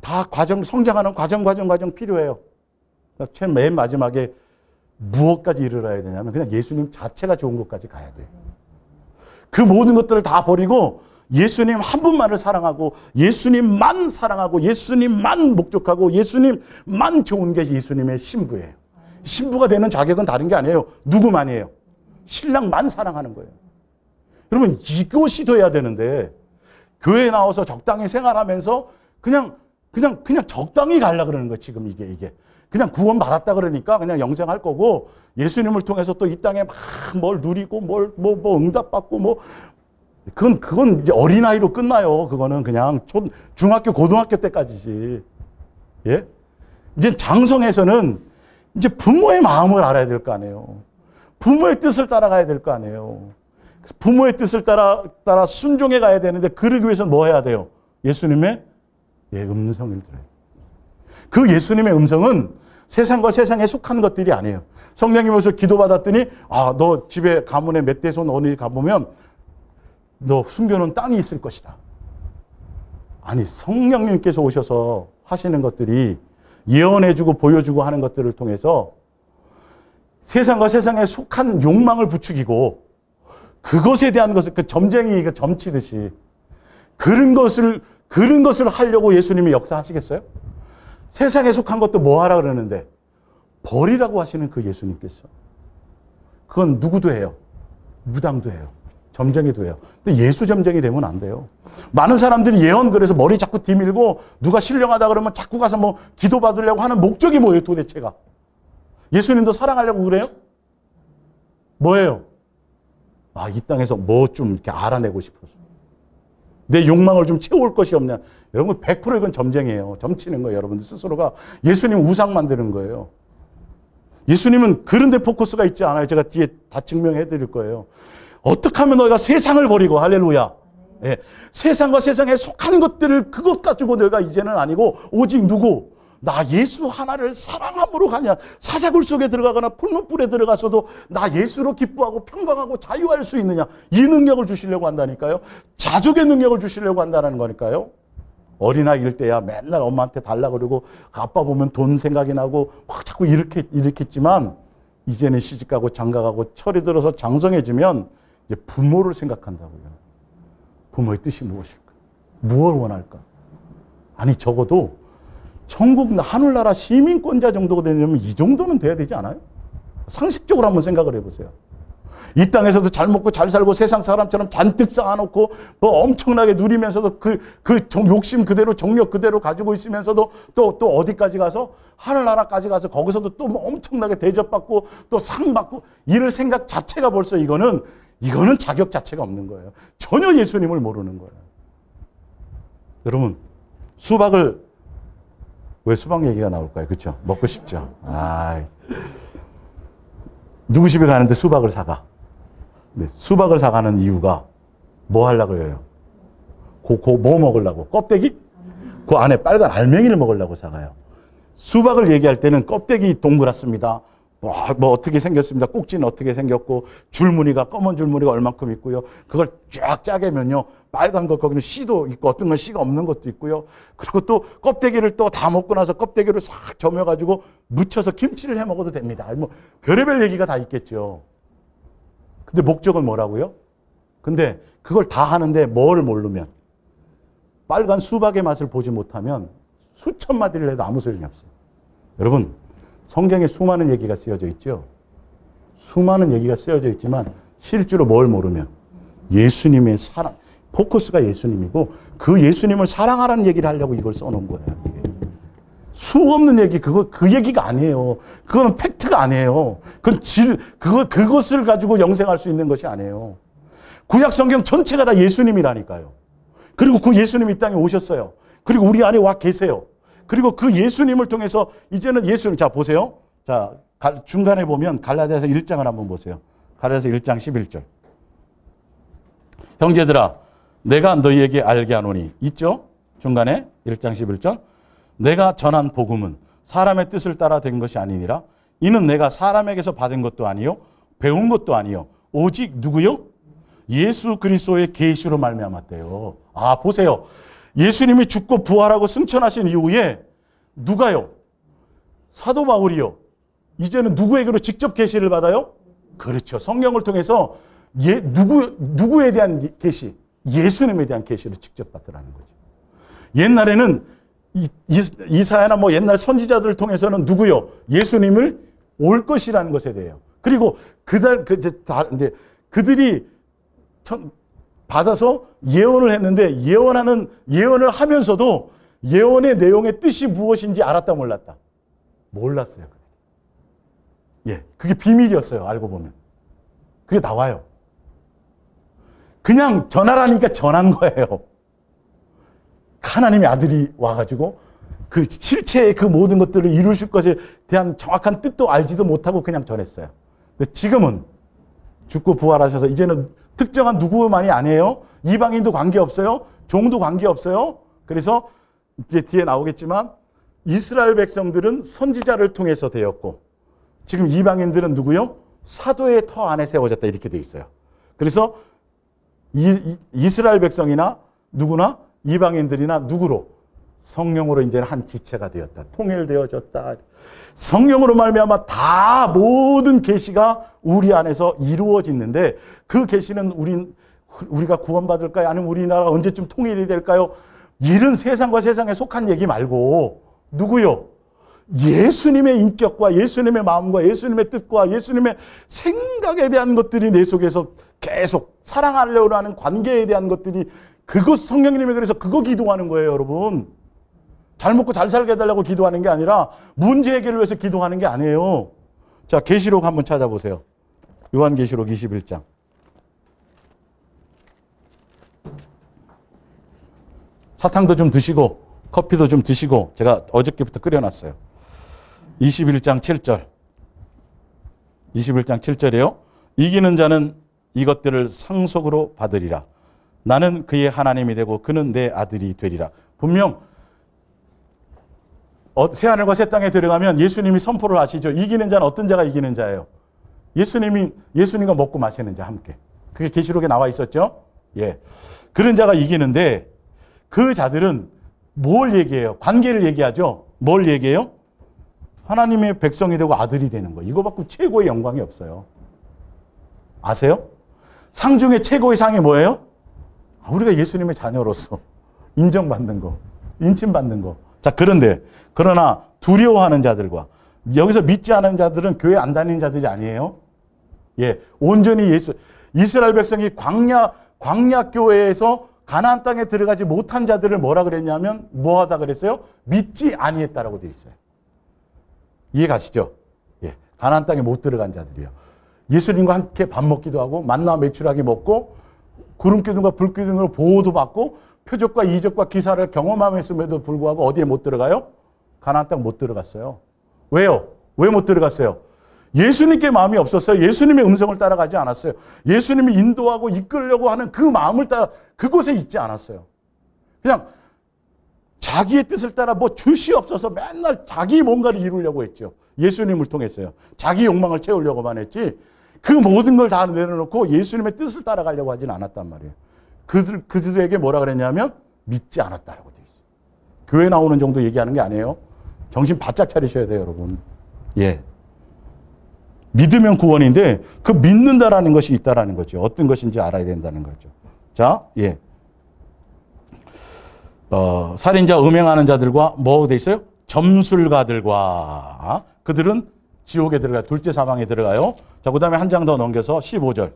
과정, 성장하는 과정 필요해요. 그러니까 맨 마지막에 무엇까지 이르러야 되냐면 그냥 예수님 자체가 좋은 것까지 가야 돼요. 그 모든 것들을 다 버리고 예수님 한 분만을 사랑하고 예수님만 사랑하고 예수님만 목적하고 예수님만 좋은 게 예수님의 신부예요. 신부가 되는 자격은 다른 게 아니에요. 누구만이에요? 신랑만 사랑하는 거예요. 여러분 이것이 돼야 되는데 교회에 나와서 적당히 생활하면서 그냥 적당히 가려고 그러는 거예요. 지금 이게. 그냥 구원 받았다 그러니까 그냥 영생할 거고, 예수님을 통해서 또 이 땅에 막 뭘 누리고 뭐 응답받고 그건 이제 어린아이로 끝나요. 그거는 그냥 중학교, 고등학교 때까지지. 예? 이제 장성에서는 이제 부모의 마음을 알아야 될 거 아니에요. 부모의 뜻을 따라가야 될 거 아니에요. 부모의 뜻을 따라 순종해 가야 되는데, 그러기 위해서는 뭐 해야 돼요? 예수님의 음성을 들어요. 그 예수님의 음성은 세상과 세상에 속한 것들이 아니에요. 성령님 오셔서 기도받았더니 너 집에 가문에 멧돼손 어디 가보면 너 숨겨놓은 땅이 있을 것이다. 아니, 성령님께서 오셔서 하시는 것들이 예언해주고 보여주고 하는 것들을 통해서 세상과 세상에 속한 욕망을 부추기고 그것에 대한 것을, 그 점쟁이 점치듯이 그런 것을 하려고 예수님이 역사하시겠어요? 세상에 속한 것도 뭐 하라 그러는데 버리라고 하시는 그 예수님께서, 그건 누구도 해요. 무당도 해요. 점쟁이 돼요. 근데 예수 점쟁이 되면 안 돼요. 많은 사람들이 예언 그래서 머리 자꾸 뒤밀고 누가 신령하다 그러면 자꾸 가서 뭐 기도 받으려고 하는 목적이 뭐예요, 도대체가? 예수님도 사랑하려고 그래요? 뭐예요? 아, 이 땅에서 뭐 좀 이렇게 알아내고 싶어서. 내 욕망을 좀 채울 것이 없냐. 여러분 100% 이건 점쟁이에요. 점치는 거예요. 여러분들 스스로가 예수님 우상 만드는 거예요. 예수님은 그런 데 포커스가 있지 않아요. 제가 뒤에 다 증명해 드릴 거예요. 어떻게 하면 너희가 세상을 버리고 할렐루야. 예. 세상과 세상에 속하는 것들을 그것 가지고 너희가 이제는 아니고 오직 누구? 나 예수 하나를 사랑함으로 가냐. 사자굴 속에 들어가거나 풀무불에 들어가서도 나 예수로 기뻐하고 평강하고 자유할 수 있느냐. 이 능력을 주시려고 한다니까요. 자족의 능력을 주시려고 한다는 거니까요. 어린아이일 때야 맨날 엄마한테 달라 그러고 아빠 보면 돈 생각이 나고 막 자꾸 이렇겠지만 이제는 시집가고 장가가고 철이 들어서 장성해지면 이제 부모를 생각한다고요. 부모의 뜻이 무엇일까? 무엇을 원할까? 아니 적어도 천국 하늘나라 시민권자 정도가 되려면 이 정도는 돼야 되지 않아요? 상식적으로 한번 생각을 해보세요. 이 땅에서도 잘 먹고 잘 살고 세상 사람처럼 잔뜩 쌓아놓고 뭐 엄청나게 누리면서도 그 욕심 그대로 정력 그대로 가지고 있으면서도 또 어디까지 가서 하늘나라까지 가서 거기서도 또 뭐 엄청나게 대접받고 또 상 받고 이럴 생각 자체가 벌써 이거는 자격 자체가 없는 거예요. 전혀 예수님을 모르는 거예요. 여러분 수박을 왜 수박 얘기가 나올까요? 그렇죠? 먹고 싶죠. 누구 집에 가는데 수박을 사가. 네, 수박을 사가는 이유가 뭐 하려고 해요? 뭐 먹으려고? 껍데기? 그 안에 빨간 알맹이를 먹으려고 사가요. 수박을 얘기할 때는 껍데기 동그랗습니다. 뭐 어떻게 생겼습니다. 꼭지는 어떻게 생겼고 줄무늬가 검은 줄무늬가 얼만큼 있고요. 그걸 쫙 짜게면요. 빨간 거 거기는 씨도 있고 어떤 건 씨가 없는 것도 있고요. 그리고 또 껍데기를 또 다 먹고 나서 껍데기를 싹 점여가지고 묻혀서 김치를 해 먹어도 됩니다. 뭐 별의별 얘기가 다 있겠죠. 근데 목적은 뭐라고요? 근데 그걸 다 하는데 뭘 모르면 빨간 수박의 맛을 보지 못하면 수천 마디를 해도 아무 소용이 없어요. 여러분 성경에 수많은 얘기가 쓰여져 있죠. 수많은 얘기가 쓰여져 있지만 실제로 뭘 모르면 예수님의 사랑, 포커스가 예수님이고 그 예수님을 사랑하라는 얘기를 하려고 이걸 써놓은 거예요. 수 없는 얘기, 그 얘기가 아니에요. 그거는 팩트가 아니에요. 그것을 가지고 영생할 수 있는 것이 아니에요. 구약 성경 전체가 다 예수님이라니까요. 그리고 그 예수님이 이 땅에 오셨어요. 그리고 우리 안에 와 계세요. 그리고 그 예수님을 통해서 이제는 예수님, 자, 보세요. 자, 중간에 보면 갈라디아서 1장을 한번 보세요. 갈라디아서 1장 11절. 형제들아, 내가 너희에게 알게 하노니. 있죠? 중간에 1장 11절. 내가 전한 복음은 사람의 뜻을 따라 된 것이 아니니라. 이는 내가 사람에게서 받은 것도 아니요 배운 것도 아니요 오직 누구요? 예수 그리스도의 계시로 말미암았대요. 아, 보세요. 예수님이 죽고 부활하고 승천하신 이후에 누가요? 사도 바울이요. 이제는 누구에게로 직접 계시를 받아요? 그렇죠. 성령을 통해서 누구에 대한 계시? 예수님에 대한 계시를 직접 받으라는 거죠. 옛날에는 이사야나 뭐 옛날 선지자들을 통해서는 누구요? 예수님을 올 것이라는 것에 대해요. 그리고 그들이 받아서 예언을 했는데 예언을 하면서도 예언의 내용의 뜻이 무엇인지 알았다 몰랐다? 몰랐어요. 예, 그게 비밀이었어요. 알고 보면. 그게 나와요. 그냥 전하라니까 전한 거예요. 하나님의 아들이 와가지고 그 실체의 그 모든 것들을 이루실 것에 대한 정확한 뜻도 알지도 못하고 그냥 전했어요. 근데 지금은 죽고 부활하셔서 이제는 특정한 누구만이 아니에요. 이방인도 관계없어요. 종도 관계없어요. 그래서 이제 뒤에 나오겠지만 이스라엘 백성들은 선지자를 통해서 되었고 지금 이방인들은 누구요? 사도의 터 안에 세워졌다 이렇게 돼 있어요. 그래서 이스라엘 백성이나 누구나 이방인들이나 누구로? 성령으로 이제는 한 지체가 되었다. 통일되어졌다. 성령으로 말미암아 다 모든 계시가 우리 안에서 이루어지는데 그 계시는 우리가 구원받을까요? 아니면 우리나라가 언제쯤 통일이 될까요? 이런 세상과 세상에 속한 얘기 말고 누구요? 예수님의 인격과 예수님의 마음과 예수님의 뜻과 예수님의 생각에 대한 것들이 내 속에서 계속 사랑하려고 하는 관계에 대한 것들이 그것 성령님이 그래서 그거 기도하는 거예요, 여러분. 잘 먹고 잘 살게 해달라고 기도하는 게 아니라 문제 해결을 위해서 기도하는 게 아니에요. 자, 계시록 한번 찾아보세요. 요한계시록 21장. 사탕도 좀 드시고 커피도 좀 드시고 제가 어저께부터 끓여놨어요. 21장 7절. 21장 7절이에요. 이기는 자는 이것들을 상속으로 받으리라. 나는 그의 하나님이 되고 그는 내 아들이 되리라. 분명 새하늘과 새 땅에 들어가면 예수님이 선포를 하시죠. 이기는 자는 어떤 자가 이기는 자예요? 예수님과 먹고 마시는 자 함께. 그게 계시록에 나와 있었죠. 예, 그런 자가 이기는데 그 자들은 뭘 얘기해요? 관계를 얘기하죠. 뭘 얘기해요? 하나님의 백성이 되고 아들이 되는 거. 이거 받고 최고의 영광이 없어요. 아세요? 상 중에 최고의 상이 뭐예요? 우리가 예수님의 자녀로서 인정받는 거, 인침받는 거. 자, 그러나 두려워하는 자들과 여기서 믿지 않은 자들은 교회 안 다니는 자들이 아니에요. 예, 온전히 이스라엘 백성이 광야 교회에서 가나안 땅에 들어가지 못한 자들을 뭐라 그랬냐면 뭐 하다 그랬어요? 믿지 아니했다라고 되어 있어요. 이해 가시죠? 예, 가나안 땅에 못 들어간 자들이요. 예수님과 함께 밥 먹기도 하고 만나 메추라기 먹고 구름 기둥과 불 기둥으로 보호도 받고 표적과 이적과 기사를 경험함에도 불구하고 어디에 못 들어가요? 가나안 땅 못 들어갔어요. 왜요? 왜 못 들어갔어요? 예수님께 마음이 없었어요. 예수님의 음성을 따라가지 않았어요. 예수님이 인도하고 이끌려고 하는 그 마음을 따라 그곳에 있지 않았어요. 그냥 자기의 뜻을 따라 뭐 주시 없어서 맨날 자기 뭔가를 이루려고 했죠. 예수님을 통했어요. 자기 욕망을 채우려고만 했지 그 모든 걸 다 내려놓고 예수님의 뜻을 따라가려고 하진 않았단 말이에요. 그들에게 뭐라 그랬냐면 믿지 않았다라고 되어 있어요. 교회 나오는 정도 얘기하는 게 아니에요. 정신 바짝 차리셔야 돼요, 여러분. 예. 믿으면 구원인데 그 믿는다라는 것이 있다라는 거죠. 어떤 것인지 알아야 된다는 거죠. 자, 예. 살인자, 음행하는 자들과 뭐 돼 있어요? 점술가들과 그들은 지옥에 들어가요. 둘째 사망에 들어가요. 자, 그 다음에 한 장 더 넘겨서 15절.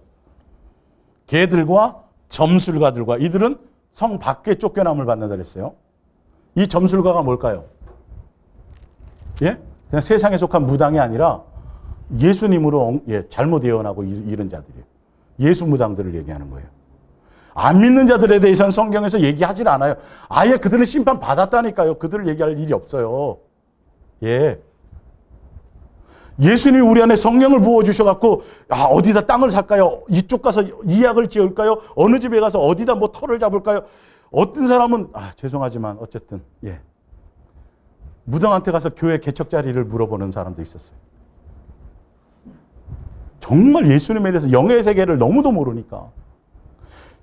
개들과 점술가들과 이들은 성 밖에 쫓겨남을 받는다 그랬어요. 이 점술가가 뭘까요? 예? 그냥 세상에 속한 무당이 아니라 예수님으로 잘못 예언하고 이런 자들이에요. 예수 무당들을 얘기하는 거예요. 안 믿는 자들에 대해서는 성경에서 얘기하질 않아요. 아예 그들은 심판 받았다니까요. 그들을 얘기할 일이 없어요. 예. 예수님이 우리 안에 성령을 부어주셔갖고, 어디다 땅을 살까요? 이쪽 가서 이약을 지을까요? 어느 집에 가서 어디다 뭐 터를 잡을까요? 어떤 사람은, 죄송하지만, 어쨌든, 예. 무당한테 가서 교회 개척 자리를 물어보는 사람도 있었어요. 정말 예수님에 대해서 영의 세계를 너무도 모르니까.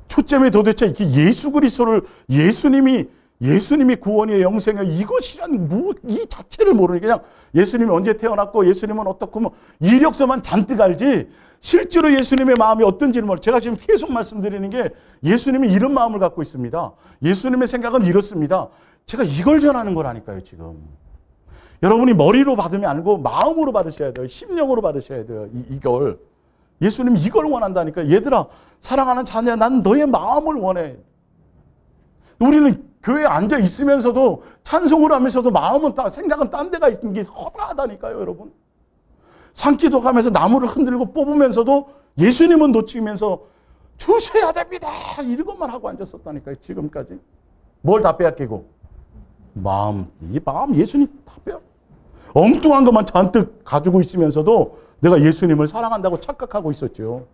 초점이 도대체 이렇게 예수 그리스도를 예수님이 구원이에요, 영생이에요. 이것이란 이 자체를 모르니까 그냥 예수님이 언제 태어났고 예수님은 어떻고 뭐 이력서만 잔뜩 알지 실제로 예수님의 마음이 어떤지를 모르고 제가 지금 계속 말씀드리는 게 예수님이 이런 마음을 갖고 있습니다. 예수님의 생각은 이렇습니다. 제가 이걸 전하는 거라니까요, 지금. 여러분이 머리로 받으면 아니고 마음으로 받으셔야 돼요. 심령으로 받으셔야 돼요. 이걸. 예수님이 이걸 원한다니까. 얘들아, 사랑하는 자녀야, 난 너의 마음을 원해. 우리는 교회에 앉아 있으면서도 찬송을 하면서도 마음은 생각은 딴 데가 있는 게 허다하다니까요, 여러분. 산기도 가면서 나무를 흔들고 뽑으면서도 예수님은 놓치면서 주셔야 됩니다. 이런 것만 하고 앉았었다니까요, 지금까지. 뭘 다 빼앗기고? 이 마음 예수님 다 빼앗. 엉뚱한 것만 잔뜩 가지고 있으면서도 내가 예수님을 사랑한다고 착각하고 있었죠.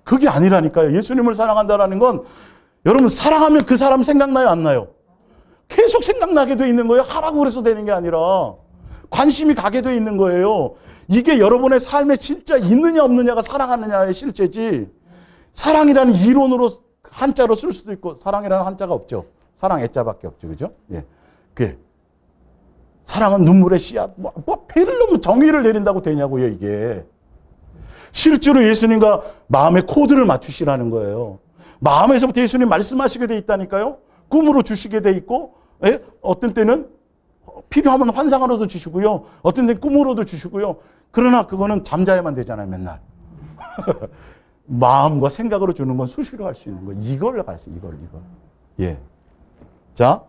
그게 아니라니까요. 예수님을 사랑한다라는 건 여러분 사랑하면 그 사람 생각나요? 안 나요? 계속 생각나게 돼 있는 거예요. 하라고 그래서 되는 게 아니라 관심이 가게 돼 있는 거예요. 이게 여러분의 삶에 진짜 있느냐 없느냐가 사랑하느냐의 실제지 사랑이라는 이론으로 한자로 쓸 수도 있고 사랑이라는 한자가 없죠. 사랑 애자밖에 없죠. 그죠? 예. 그게 사랑은 눈물의 씨앗. 배를 너무 정의를 내린다고 되냐고요, 이게. 실제로 예수님과 마음의 코드를 맞추시라는 거예요. 마음에서부터 예수님 말씀하시게 돼 있다니까요. 꿈으로 주시게 돼 있고, 예? 어떤 때는 필요하면 환상으로도 주시고요. 어떤 데 꿈으로도 주시고요. 그러나 그거는 잠자야만 되잖아요, 맨날. 마음과 생각으로 주는 건 수시로 할 수 있는 거예요. 이걸 가시, 이걸. 예. 자,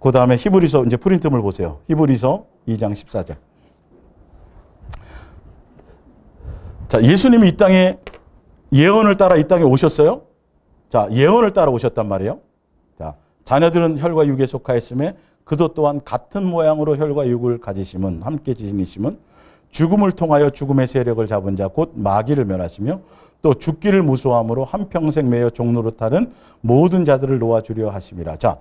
그 다음에 히브리서, 이제 프린트물 보세요. 히브리서 2장 14절. 자, 예수님이 이 땅에 예언을 따라 이 땅에 오셨어요. 자, 예언을 따라 오셨단 말이에요. 자, 자녀들은 혈과 육에 속하였음에 그도 또한 같은 모양으로 혈과 육을 가지심은, 함께 지니심은 죽음을 통하여 죽음의 세력을 잡은 자 곧 마귀를 멸하시며 또 죽기를 무서워함으로 한평생 매여 종로로 타는 모든 자들을 놓아주려 하심이라. 자,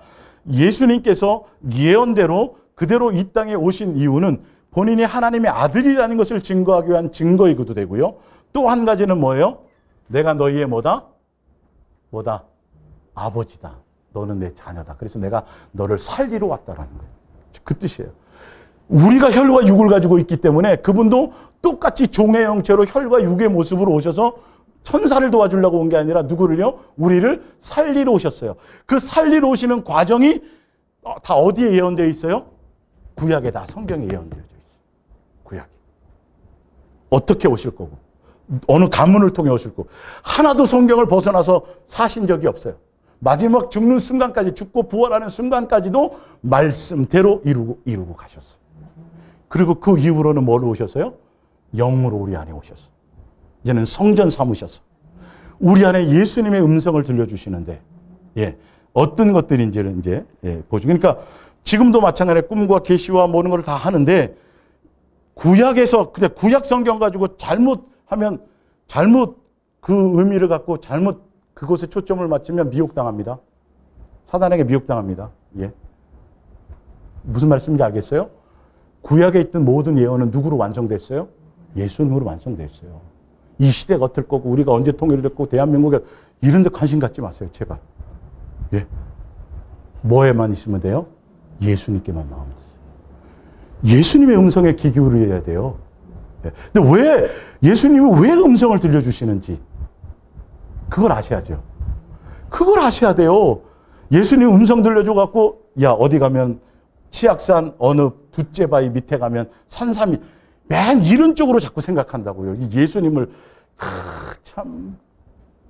예수님께서 예언대로 그대로 이 땅에 오신 이유는 본인이 하나님의 아들이라는 것을 증거하기 위한 증거이기도 되고요. 또 한 가지는 뭐예요? 내가 너희의 뭐다? 아버지다. 너는 내 자녀다. 그래서 내가 너를 살리러 왔다라는 거예요. 그 뜻이에요. 우리가 혈과 육을 가지고 있기 때문에 그분도 똑같이 종의 형체로 혈과 육의 모습으로 오셔서 천사를 도와주려고 온 게 아니라 누구를요? 우리를 살리러 오셨어요. 그 살리러 오시는 과정이 다 어디에 예언되어 있어요? 구약에 다 성경에 예언되어져 있어요. 구약에. 어떻게 오실 거고 어느 가문을 통해 오실 거고 하나도 성경을 벗어나서 사신 적이 없어요. 마지막 죽는 순간까지 죽고 부활하는 순간까지도 말씀대로 이루고 가셨어요. 그리고 그 이후로는 뭘로 오셨어요? 영으로 우리 안에 오셨어요. 이제는 성전 삼으셨어. 우리 안에 예수님의 음성을 들려주시는데, 예, 어떤 것들인지를 이제 보죠. 그러니까 지금도 마찬가지로 꿈과 계시와 모든 걸 다 하는데 구약에서 그냥 구약 성경 가지고 잘못하면 잘못 그 의미를 갖고 잘못 그곳에 초점을 맞추면 미혹당합니다. 사단에게 미혹당합니다. 예, 무슨 말씀인지 알겠어요? 구약에 있던 모든 예언은 누구로 완성됐어요? 예수님으로 완성됐어요. 이 시대가 어떨 거고 우리가 언제 통일됐고 대한민국에 이런 데 관심 갖지 마세요. 제발. 예. 뭐에만 있으면 돼요? 예수님께만 마음을 드세요. 예수님의 음성에 귀 기울여야 돼요. 예. 근데 왜 예수님이 왜 음성을 들려주시는지 그걸 아셔야죠. 그걸 아셔야 돼요. 예수님 음성 들려줘갖고 야 어디 가면 치악산 어느 두째 바위 밑에 가면 산삼이 맨 이런 쪽으로 자꾸 생각한다고요. 예수님을 참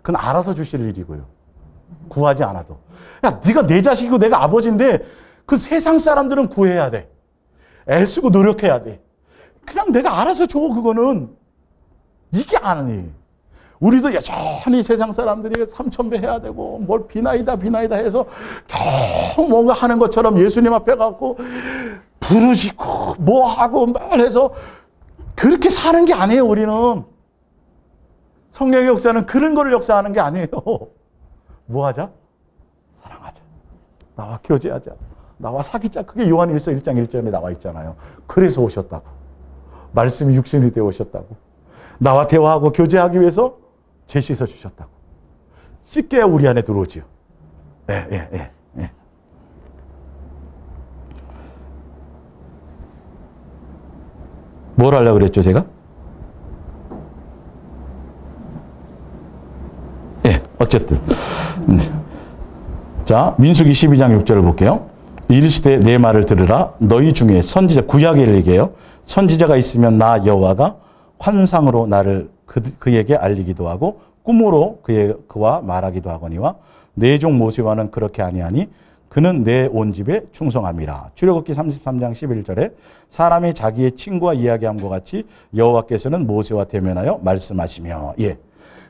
그건 알아서 주실 일이고요. 구하지 않아도. 야 네가 내 자식이고 내가 아버지인데 그 세상 사람들은 구해야 돼. 애쓰고 노력해야 돼. 그냥 내가 알아서 줘 그거는. 이게 아니에요. 우리도 여전히 세상 사람들이 3000배 해야 되고 뭘 비나이다 해서 겨우 뭔가 하는 것처럼 예수님 앞에 가고 부르시고 뭐 하고 말해서 그렇게 사는 게 아니에요. 우리는 성령의 역사는 그런 거를 역사하는 게 아니에요. 뭐 하자? 사랑하자. 나와 교제하자. 나와 사귀자. 그게 요한일서 1장 1절에 나와 있잖아요. 그래서 오셨다고. 말씀이 육신이 되어 오셨다고. 나와 대화하고 교제하기 위해서 죄 씻어 주셨다고. 씻겨야 우리 안에 들어오지요. 예. 뭘 하려고 그랬죠, 제가? 예, 어쨌든. 자, 민수기 12장 6절을 볼게요. 이르시되 내 말을 들으라. 너희 중에 선지자, 구약의 얘기예요. 선지자가 있으면 나 여호와가 환상으로 나를 그에게 알리기도 하고 꿈으로 그와 말하기도 하거니와 내 종 모세와는 그렇게 아니하니 그는 내 온 집에 충성함이라. 출애굽기 33장 11절에 사람이 자기의 친구와 이야기함과 같이 여호와께서는 모세와 대면하여 말씀하시며. 예.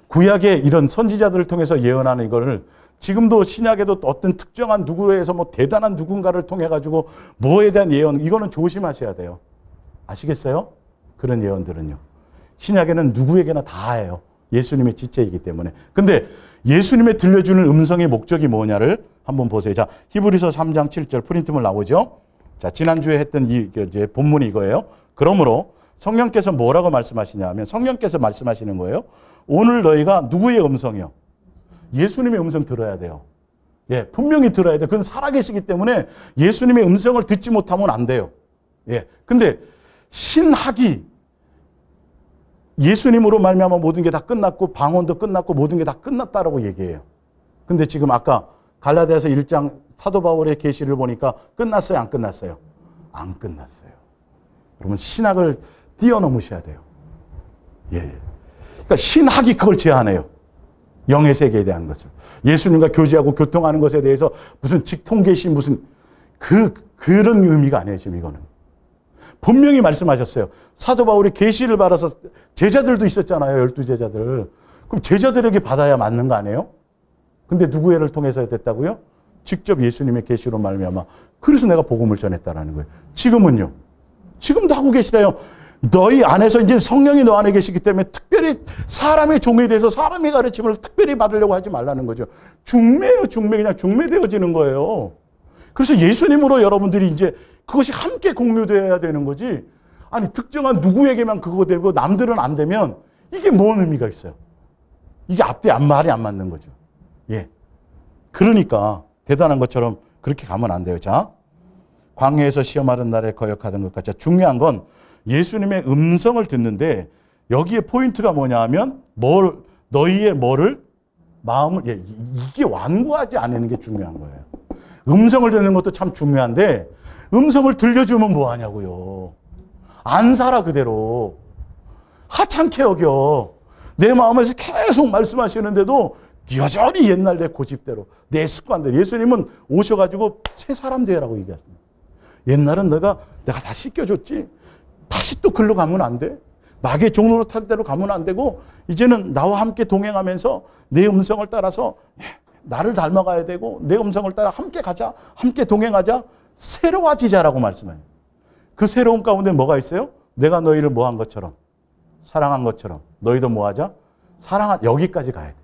구약의 이런 선지자들을 통해서 예언하는 이거를 지금도 신약에도 어떤 특정한 누구에서 뭐 대단한 누군가를 통해 가지고 뭐에 대한 예언 이거는 조심하셔야 돼요. 아시겠어요? 그런 예언들은요. 신약에는 누구에게나 다 해요. 예수님의 지체이기 때문에. 근데 예수님의 들려주는 음성의 목적이 뭐냐를 한번 보세요. 자, 히브리서 3장 7절 프린트물 나오죠? 자, 지난주에 했던 이제 본문이 이거예요. 그러므로 성령께서 뭐라고 말씀하시냐 하면 성령께서 말씀하시는 거예요. 오늘 너희가 누구의 음성이요? 예수님의 음성 들어야 돼요. 예, 분명히 들어야 돼요. 그건 살아계시기 때문에 예수님의 음성을 듣지 못하면 안 돼요. 예. 근데 신학이 예수님으로 말미암아 모든 게 다 끝났고 방언도 끝났고 모든 게 다 끝났다라고 얘기해요. 근데 지금 아까 갈라디아서 1장 사도 바울의 계시를 보니까 끝났어요, 안 끝났어요? 안 끝났어요. 여러분 신학을 뛰어넘으셔야 돼요. 예. 그러니까 신학이 그걸 제안해요. 영의 세계에 대한 것을. 예수님과 교제하고 교통하는 것에 대해서 무슨 직통계시 무슨 그런 의미가 아니에요. 지금 이거는. 분명히 말씀하셨어요. 사도 바울이 계시를 받아서 제자들도 있었잖아요. 12제자들. 그럼 제자들에게 받아야 맞는 거 아니에요? 근데 누구를 통해서 됐다고요? 직접 예수님의 계시로 말미암아. 그래서 내가 복음을 전했다라는 거예요. 지금은요. 지금도 하고 계시다요. 너희 안에서 이제 성령이 너 안에 계시기 때문에 특별히 사람의 종에 대해서 사람의 가르침을 특별히 받으려고 하지 말라는 거죠. 중매예요. 중매. 그냥 중매되어지는 거예요. 그래서 예수님으로 여러분들이 이제 그것이 함께 공유되어야 되는 거지. 아니 특정한 누구에게만 그거 되고 남들은 안 되면 이게 뭔 의미가 있어요. 이게 앞뒤 말이 안 맞는 거죠. 예. 그러니까 대단한 것처럼 그렇게 가면 안 돼요. 자, 광야에서 시험하는 날에 거역하던 것 같죠. 중요한 건 예수님의 음성을 듣는데 여기에 포인트가 뭐냐 하면 너희의 마음을 이게 완고하지 않는 게 중요한 거예요. 음성을 듣는 것도 참 중요한데 음성을 들려주면 뭐하냐고요. 안 살아 그대로. 하찮게 여겨. 내 마음에서 계속 말씀하시는데도 여전히 옛날 내 고집대로 내 습관대로. 예수님은 오셔가지고 새 사람 되라고 얘기하십니다. 옛날은 내가 다 씻겨줬지. 다시 또 글로 가면 안 돼. 마귀의 종로로 탈 대로 가면 안 되고 이제는 나와 함께 동행하면서 내 음성을 따라서 나를 닮아가야 되고 내 음성을 따라 함께 가자. 함께 동행하자. 새로워지자라고 말씀해요. 그 새로운 가운데 뭐가 있어요? 내가 너희를 뭐 한 것처럼 사랑한 것처럼 너희도 뭐 하자? 여기까지 가야 돼.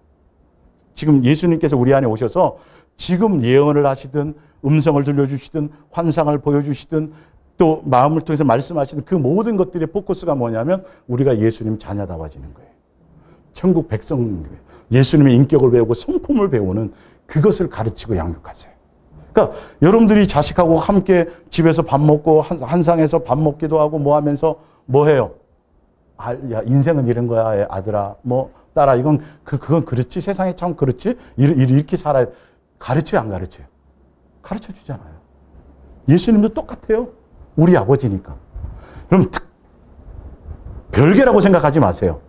지금 예수님께서 우리 안에 오셔서 지금 예언을 하시든 음성을 들려주시든 환상을 보여주시든 또 마음을 통해서 말씀하시는 그 모든 것들의 포커스가 뭐냐면 우리가 예수님 자녀다워지는 거예요. 천국 백성, 예수님의 인격을 배우고 성품을 배우는 그것을 가르치고 양육하세요. 그러니까 여러분들이 자식하고 함께 집에서 밥 먹고 한상에서 밥 먹기도 하고 뭐 하면서 뭐 해요? 야, 인생은 이런 거야, 아들아. 뭐 딸아, 그건 그렇지. 세상에 참 그렇지. 이렇게 살아야 가르쳐요, 안 가르쳐요? 가르쳐 주잖아요. 예수님도 똑같아요. 우리 아버지니까. 그럼 별개라고 생각하지 마세요.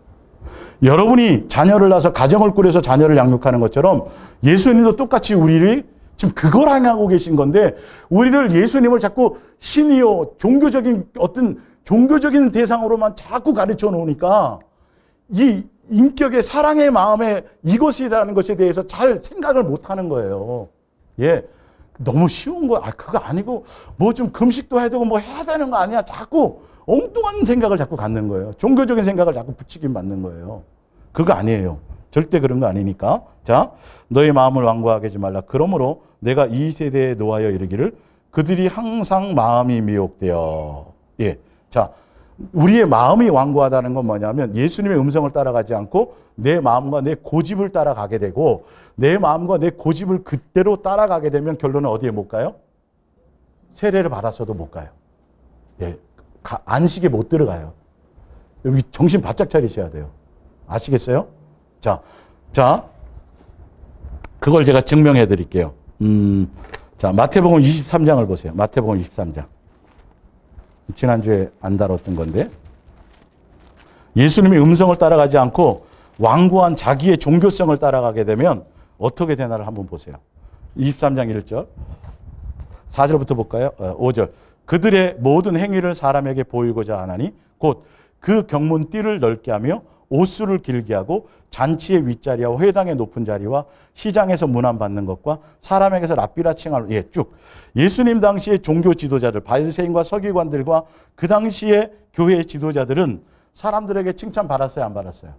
여러분이 자녀를 낳아서 가정을 꾸려서 자녀를 양육하는 것처럼 예수님도 똑같이 우리를 지금 그걸 향하고 계신 건데 우리를 예수님을 자꾸 신이요 종교적인 대상으로만 자꾸 가르쳐 놓으니까 이 인격의 사랑의 마음에 이것이라는 것에 대해서 잘 생각을 못 하는 거예요. 예. 너무 쉬운 거, 그거 아니고, 뭐 좀 금식도 해야 되고, 뭐 해야 되는 거 아니야. 자꾸 엉뚱한 생각을 자꾸 갖는 거예요. 종교적인 생각을 자꾸 붙이긴 맞는 거예요. 그거 아니에요. 절대 그런 거 아니니까. 자, 너의 마음을 완고하게 하지 말라. 그러므로 내가 이 세대에 노하여 이르기를 그들이 항상 마음이 미혹되어. 예. 자, 우리의 마음이 완고하다는 건 뭐냐면 예수님의 음성을 따라가지 않고 내 마음과 내 고집을 따라가게 되고 내 마음과 내 고집을 그대로 따라가게 되면 결론은 어디에 못 가요? 세례를 받았어도 못 가요. 예, 안식에 못 들어가요. 여기 정신 바짝 차리셔야 돼요. 아시겠어요? 자, 그걸 제가 증명해 드릴게요. 자, 마태복음 23장을 보세요. 마태복음 23장. 지난주에 안 다뤘던 건데 예수님의 음성을 따라가지 않고 완고한 자기의 종교성을 따라가게 되면 어떻게 되나를 한번 보세요. 23장 1절 4절부터 볼까요? 5절 그들의 모든 행위를 사람에게 보이고자 하나니 곧 그 경문 띠를 넓게 하며 옷수를 길게 하고 잔치의 윗자리와 회당의 높은 자리와 시장에서 문안받는 것과 사람에게서 랍비라 칭할 쭉 예수님 당시의 종교 지도자들 바리새인과 서기관들과 그 당시의 교회 지도자들은 사람들에게 칭찬 받았어요, 안 받았어요?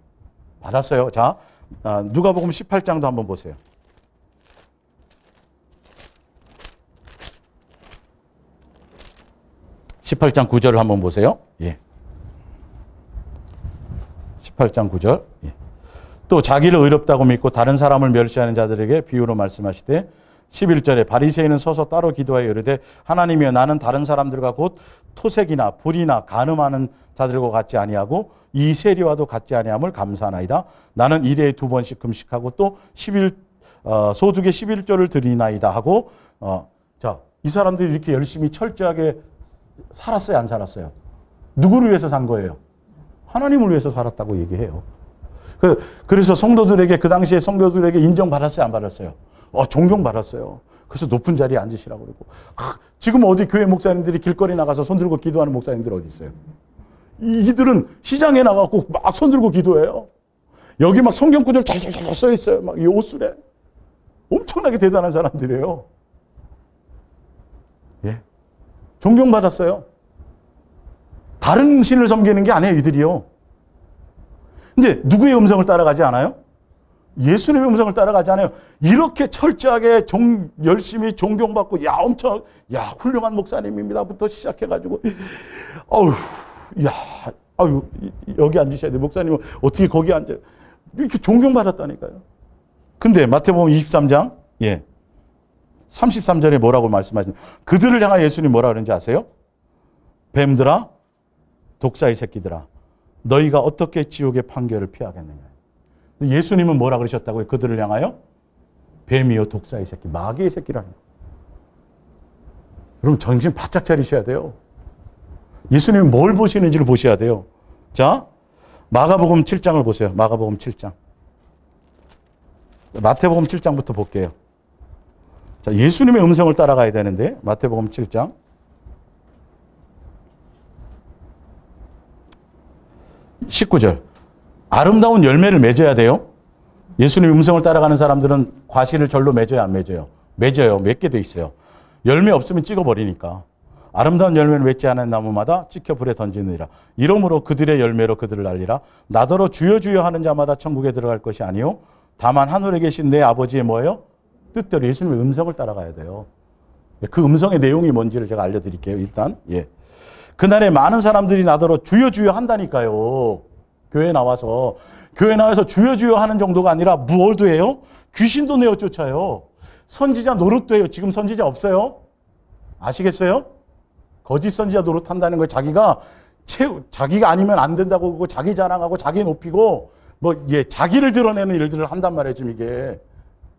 받았어요. 자, 누가복음 18장도 한번 보세요. 18장 9절을 한번 보세요. 예. 18장 9절. 예. 또 자기를 의롭다고 믿고 다른 사람을 멸시하는 자들에게 비유로 말씀하시되 11절에 바리새인은 서서 따로 기도하여 이르되 하나님이여 나는 다른 사람들과 곧 토색이나 불이나 간음하는 자들과 같지 아니하고 이 세리와도 같지 아니함을 감사하나이다. 나는 일에 2번씩 금식하고 또 소득의 11조를 드리나이다 하고 자, 이 사람들이 이렇게 열심히 철저하게 살았어요, 안 살았어요? 누구를 위해서 산 거예요? 하나님을 위해서 살았다고 얘기해요. 그래서 성도들에게, 그 당시에 성도들에게 인정받았어요, 안 받았어요? 존경받았어요. 그래서 높은 자리에 앉으시라고 그러고. 지금 어디 교회 목사님들이 길거리 나가서 손들고 기도하는 목사님들 어디 있어요? 이들은 시장에 나가고 막 손들고 기도해요. 여기 막 성경 구절 잘잘잘 써 있어요. 막 이 옷술에. 엄청나게 대단한 사람들이에요. 예. 존경받았어요. 다른 신을 섬기는 게 아니에요, 이들이요. 근데 누구의 음성을 따라가지 않아요? 예수님의 음성을 따라가지 않아요. 이렇게 철저하게 열심히 존경받고, 엄청, 훌륭한 목사님입니다부터 시작해가지고, 여기 앉으셔야 돼. 목사님은 어떻게 거기 앉아요? 이렇게 존경받았다니까요. 근데 마태복음 23장, 33절에 뭐라고 말씀하시나요? 그들을 향하여 예수님이 뭐라 그러는지 아세요? 뱀들아, 독사의 새끼들아, 너희가 어떻게 지옥의 판결을 피하겠느냐. 예수님은 뭐라 그러셨다고요? 그들을 향하여? 뱀이요, 독사의 새끼, 마귀의 새끼라는 거예요. 여러분 정신 바짝 차리셔야 돼요. 예수님이 뭘 보시는지를 보셔야 돼요. 자, 마가복음 7장을 보세요. 마가복음 7장. 마태복음 7장부터 볼게요. 자, 예수님의 음성을 따라가야 되는데, 마태복음 7장. 19절. 아름다운 열매를 맺어야 돼요. 예수님 음성을 따라가는 사람들은 과실을 절로 맺어요, 안 맺어요? 맺어요. 맺게 돼 있어요. 열매 없으면 찍어버리니까. 아름다운 열매를 맺지 않은 나무마다 찍혀 불에 던지느니라. 이러므로 그들의 열매로 그들을 알리라. 나더러 주여 주여 하는 자마다 천국에 들어갈 것이 아니요 다만 하늘에 계신 내 아버지의 뭐예요? 뜻대로 예수님의 음성을 따라가야 돼요. 그 음성의 내용이 뭔지를 제가 알려드릴게요. 일단 그날에 많은 사람들이 나더러 주여 주여 한다니까요. 교회에 나와서 주여 주여 하는 정도가 아니라 무엇도 해요? 귀신도 내어 쫓아요. 선지자 노릇도 해요. 지금 선지자 없어요? 아시겠어요? 거짓 선지자 노릇한다는 거예요. 자기가 아니면 안 된다고 그러고 자기 자랑하고 자기 높이고 자기를 드러내는 일들을 한단 말이에요. 지금 이게.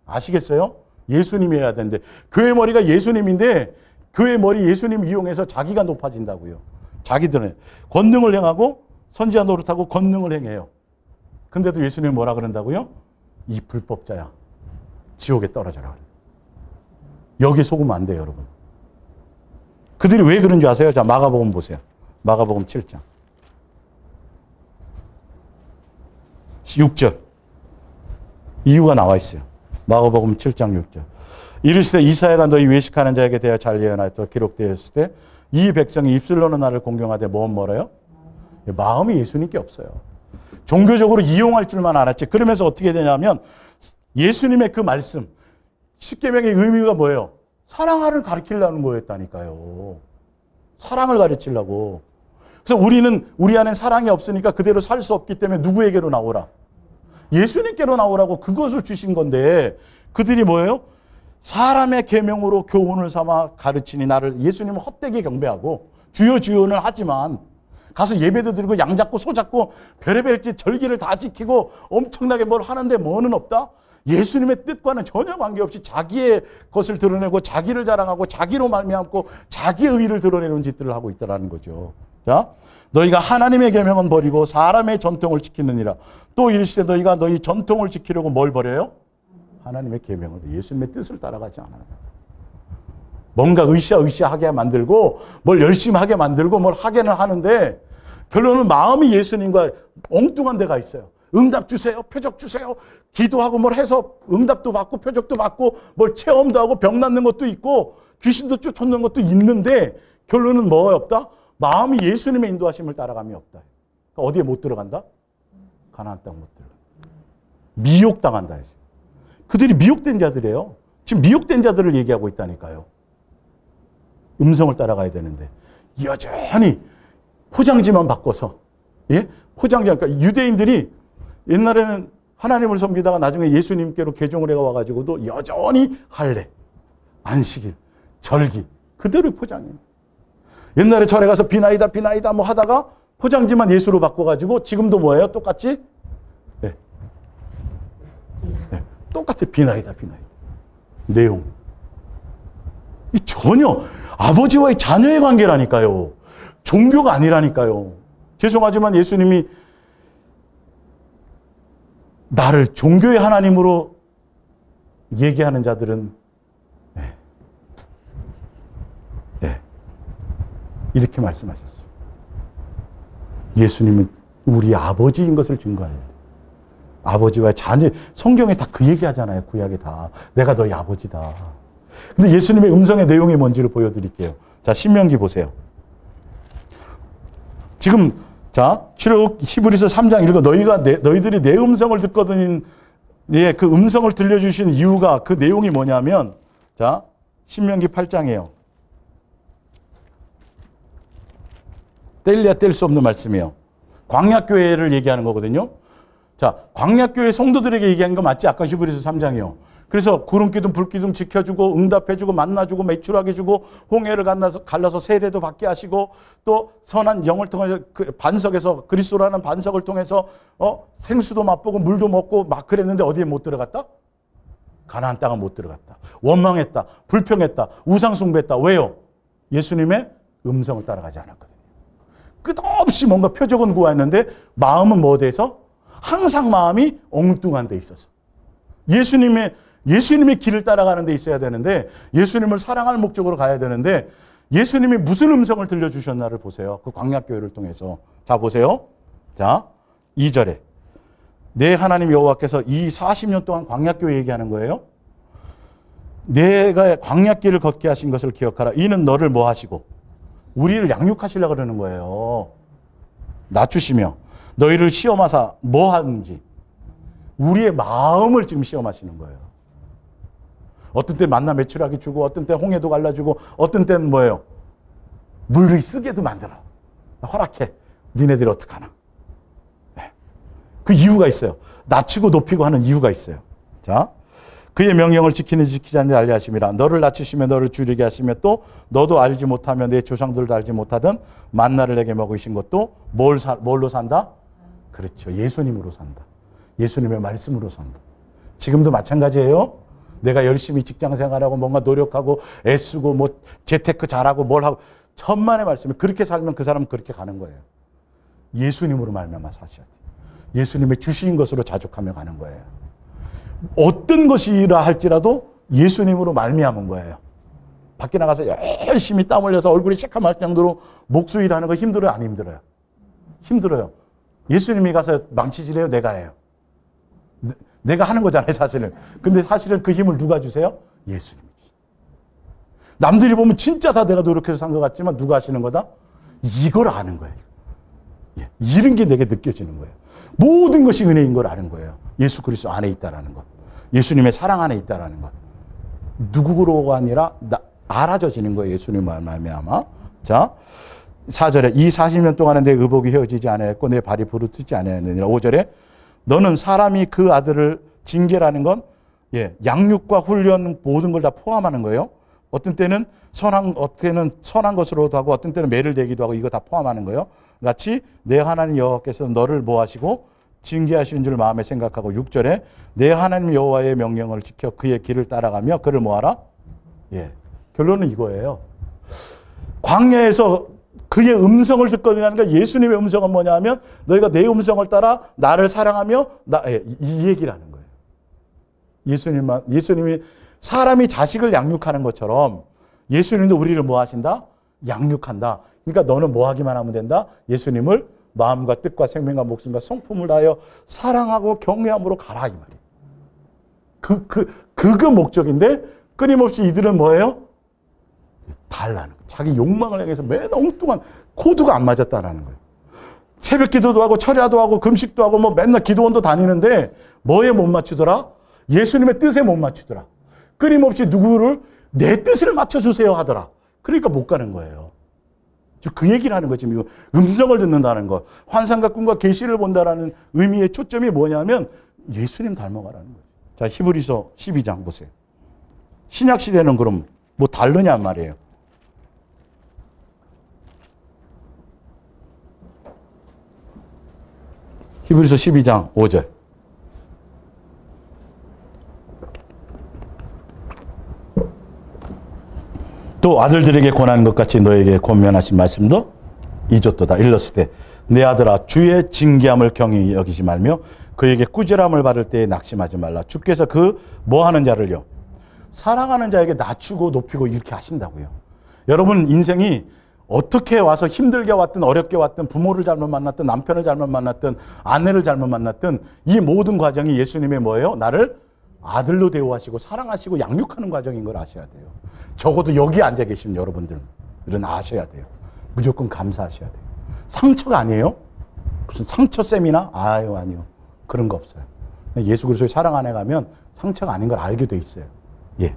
아시겠어요? 예수님이 해야 되는데 교회 머리가 예수님인데 교회 머리 예수님 이용해서 자기가 높아진다고요. 자기들은 권능을 행하고 선지자 노릇하고 권능을 행해요. 근데도 예수님이 뭐라 그런다고요? 이 불법자야. 지옥에 떨어져라. 여기에 속으면 안 돼요, 여러분. 그들이 왜 그런지 아세요? 자, 마가복음 보세요. 마가복음 7장. 6절. 이유가 나와 있어요. 마가복음 7장 6절. 이르시되 이사야가 너희 외식하는 자에게 대하여 잘 예언하였다 기록되었을 때 이 백성이 입술로는 나를 공경하되 뭐래요? 마음이 예수님께 없어요. 종교적으로 이용할 줄만 알았지. 그러면서 어떻게 되냐면 예수님의 그 말씀, 십계명의 의미가 뭐예요? 사랑을 가르치려는 거였다니까요. 사랑을 가르치려고. 그래서 우리 안에 사랑이 없으니까 그대로 살 수 없기 때문에 누구에게로 나오라? 예수님께로 나오라고 그것을 주신 건데 그들이 뭐예요? 사람의 계명으로 교훈을 삼아 가르치니 나를 예수님은 헛되게 경배하고 주여 주여는 하지만 가서 예배도 드리고 양 잡고 소 잡고 별의별 짓 절기를 다 지키고 엄청나게 뭘 하는데 뭐는 없다? 예수님의 뜻과는 전혀 관계없이 자기의 것을 드러내고 자기를 자랑하고 자기로 말미암고 자기의 의를 드러내는 짓들을 하고 있다는 거죠. 자, 너희가 하나님의 계명은 버리고 사람의 전통을 지키느니라. 또 이르시되 너희가 너희 전통을 지키려고 뭘 버려요? 하나님의 계명을, 예수님의 뜻을 따라가지 않아요. 뭔가 으쌰으쌰하게 만들고 뭘 열심히 하게 만들고 뭘 하게는 하는데 결론은 마음이 예수님과 엉뚱한 데가 있어요. 응답 주세요. 표적 주세요. 기도하고 뭘 해서 응답도 받고 표적도 받고 뭘 체험도 하고 병 낫는 것도 있고 귀신도 쫓아오는 것도 있는데 결론은 뭐가 없다? 마음이 예수님의 인도하심을 따라감이 없다. 그러니까 어디에 못 들어간다? 가나안 땅 못 들어간다. 미혹당한다. 그들이 미혹된 자들이에요. 지금 미혹된 자들을 얘기하고 있다니까요. 음성을 따라가야 되는데 여전히 포장지만 바꿔서 포장지, 그러니까 유대인들이 옛날에는 하나님을 섬기다가 나중에 예수님께로 개종을 해와가지고도 여전히 할례, 안식일, 절기 그대로 포장해요. 옛날에 절에 가서 비나이다 뭐 하다가 포장지만 예수로 바꿔가지고 지금도 뭐예요? 똑같이? 똑같아. 비나이다. 내용. 전혀 아버지와의 자녀의 관계라니까요. 종교가 아니라니까요. 죄송하지만 예수님이 나를 종교의 하나님으로 얘기하는 자들은 이렇게 말씀하셨어요. 예수님은 우리 아버지인 것을 증거해야 돼. 아버지와 자녀, 성경에 다 그 얘기 하잖아요. 구약에 다. 내가 너희 아버지다. 근데 예수님의 음성의 내용이 뭔지를 보여드릴게요. 자, 신명기 보세요. 지금, 자, 출애굽 히브리서 3장 읽어. 너희들이 내 음성을 듣거든, 그 음성을 들려주신 이유가 그 내용이 뭐냐면, 자, 신명기 8장이에요. 뗄래야 뗄 수 없는 말씀이에요. 광야교회를 얘기하는 거거든요. 자, 광야교회 성도들에게 얘기한 거 맞지? 아까 히브리서 3장이요. 그래서 구름기둥, 불기둥 지켜주고, 응답해주고, 만나주고, 매출하게 주고, 홍해를 갈라서 세례도 받게 하시고, 또 선한 영을 통해서 그 반석에서, 그리스도라는 반석을 통해서 생수도 맛보고 물도 먹고 막 그랬는데 어디에 못 들어갔다? 가나안 땅은 못 들어갔다. 원망했다. 불평했다. 우상숭배했다. 왜요? 예수님의 음성을 따라가지 않았거든요. 끝없이 뭔가 표적은 구하였는데 마음은 뭐에 대해서? 항상 마음이 엉뚱한 데 있어서. 예수님의 길을 따라가는 데 있어야 되는데, 예수님을 사랑할 목적으로 가야 되는데, 예수님이 무슨 음성을 들려주셨나를 보세요. 그 광야교회를 통해서. 자, 보세요. 자, 2절에. 내 하나님 여호와께서 이 40년 동안 광야교회 얘기하는 거예요. 내가 광야길을 걷게 하신 것을 기억하라. 이는 너를 뭐 하시고? 우리를 양육하시려고 그러는 거예요. 낮추시며 너희를 시험하사 뭐 하는지 우리의 마음을 지금 시험하시는 거예요. 어떤 때 만나 매출하게 주고, 어떤 때 홍해도 갈라주고, 어떤 때는 뭐예요? 물을 쓰게도 만들어. 허락해. 니네들이 어떡하나. 네. 그 이유가 있어요. 낮추고 높이고 하는 이유가 있어요. 자, 그의 명령을 지키는지 지키지 않는지 알게 하심이라. 너를 낮추시며 너를 줄이게 하시며 또 너도 알지 못하며 내 조상들도 알지 못하던 만나를 내게 먹이신 것도 뭘로 산다? 그렇죠. 예수님으로 산다. 예수님의 말씀으로 산다. 지금도 마찬가지예요. 내가 열심히 직장 생활하고 뭔가 노력하고 애쓰고 뭐 재테크 잘하고 뭘 하고 천만의 말씀이 그렇게 살면 그 사람은 그렇게 가는 거예요. 예수님으로 말미암아 사셔야 돼요. 예수님의 주신 것으로 자족하며 가는 거예요. 어떤 것이라 할지라도 예수님으로 말미암은 거예요. 밖에 나가서 열심히 땀 흘려서 얼굴이 새카말 정도로 목수일하는 거 힘들어요? 안 힘들어요? 힘들어요. 예수님이 가서 망치질해요? 내가 해요? 내가 하는 거잖아요, 사실은. 근데 사실은 그 힘을 누가 주세요? 예수님이. 남들이 보면 진짜 다 내가 노력해서 산 것 같지만 누가 하시는 거다? 이걸 아는 거예요. 이런 게 내게 느껴지는 거예요. 모든 것이 은혜인 걸 아는 거예요. 예수 그리스도 안에 있다라는 것. 예수님의 사랑 안에 있다라는 것. 누구로가 아니라 알아져지는 거예요. 예수님 말미암아. 자, 4절에 이 40년 동안은 내 의복이 헤어지지 않았고 내 발이 부르트지 않았느니라. 5절에 너는 사람이 그 아들을 징계라는 건 양육과 훈련 모든 걸 다 포함하는 거예요. 어떤 때는 선한 것으로도 하고 어떤 때는 매를 대기도 하고 이거 다 포함하는 거예요. 같이 내 하나님 여호와께서 너를 뭐 하시고 징계하신 줄 마음에 생각하고 6절에 내 하나님 여호와의 명령을 지켜 그의 길을 따라가며 그를 뭐하라? 결론은 이거예요. 광야에서 그의 음성을 듣거든요. 그러니까 예수님의 음성은 뭐냐 하면 너희가 내 음성을 따라 나를 사랑하며 이 얘기를 하는 거예요. 예수님이 사람이 자식을 양육하는 것처럼 예수님도 우리를 뭐 하신다? 양육한다. 그러니까 너는 뭐 하기만 하면 된다? 예수님을 마음과 뜻과 생명과 목숨과 성품을 다하여 사랑하고 경외함으로 가라 이 말이에요. 그거 목적인데 끊임없이 이들은 뭐예요? 달라는 거예요. 자기 욕망을 향해서 맨날 엉뚱한 코드가 안 맞았다라는 거예요. 새벽 기도도 하고 철야도 하고 금식도 하고 뭐 맨날 기도원도 다니는데 뭐에 못 맞추더라? 예수님의 뜻에 못 맞추더라. 끊임없이 누구를 내 뜻을 맞춰주세요 하더라. 그러니까 못 가는 거예요. 그 얘기를 하는 거지. 음성을 듣는다는 것. 환상과 꿈과 계시를 본다라는 의미의 초점이 뭐냐면 예수님 닮아가라는 거예요. 자, 히브리서 12장 보세요. 신약 시대는 그럼 뭐 다르냐 말이에요. 히브리서 12장 5절. 또 또 아들들에게 권하는 것 같이 너에게 권면하신 말씀도 이줬도다. 일렀을 때 내 아들아 주의 징계함을 경히 여기지 말며 그에게 꾸지람을 받을 때에 낙심하지 말라. 주께서 그 뭐 하는 자를요? 사랑하는 자에게 낮추고 높이고 이렇게 하신다고요. 여러분 인생이 어떻게 와서 힘들게 왔든 어렵게 왔든 부모를 잘못 만났든 남편을 잘못 만났든 아내를 잘못 만났든 이 모든 과정이 예수님의 뭐예요? 나를 아들로 대우하시고 사랑하시고 양육하는 과정인 걸 아셔야 돼요. 적어도 여기 앉아 계신 여러분들은 아셔야 돼요. 무조건 감사하셔야 돼요. 상처가 아니에요? 무슨 상처 셈이나? 아니요. 그런 거 없어요. 예수 그리스도의 사랑 안에 가면 상처가 아닌 걸 알게 돼 있어요. 예.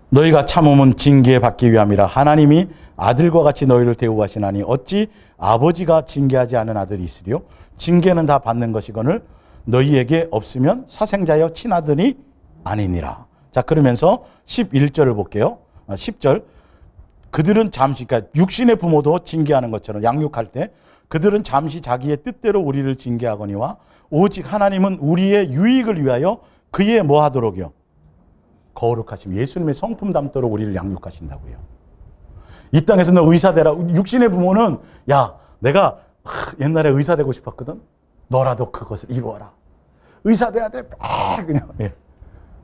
너희가 참음은 징계 받기 위함이라. 하나님이 아들과 같이 너희를 대우하시나니 어찌 아버지가 징계하지 않은 아들이 있으리요? 징계는 다 받는 것이거늘 너희에게 없으면 사생자여 친아들이 아니니라. 자, 그러면서 11절을 볼게요. 10절. 그들은 잠시, 그러니까 육신의 부모도 징계하는 것처럼 양육할 때 그들은 잠시 자기의 뜻대로 우리를 징계하거니와 오직 하나님은 우리의 유익을 위하여 그의 뭐 하도록이요? 거룩하심, 예수님의 성품 담도록 우리를 양육하신다고요. 이 땅에서 너 의사 되라. 육신의 부모는 야, 내가 옛날에 의사 되고 싶었거든. 너라도 그것을 이루어라. 의사 돼야 돼. 그냥 예.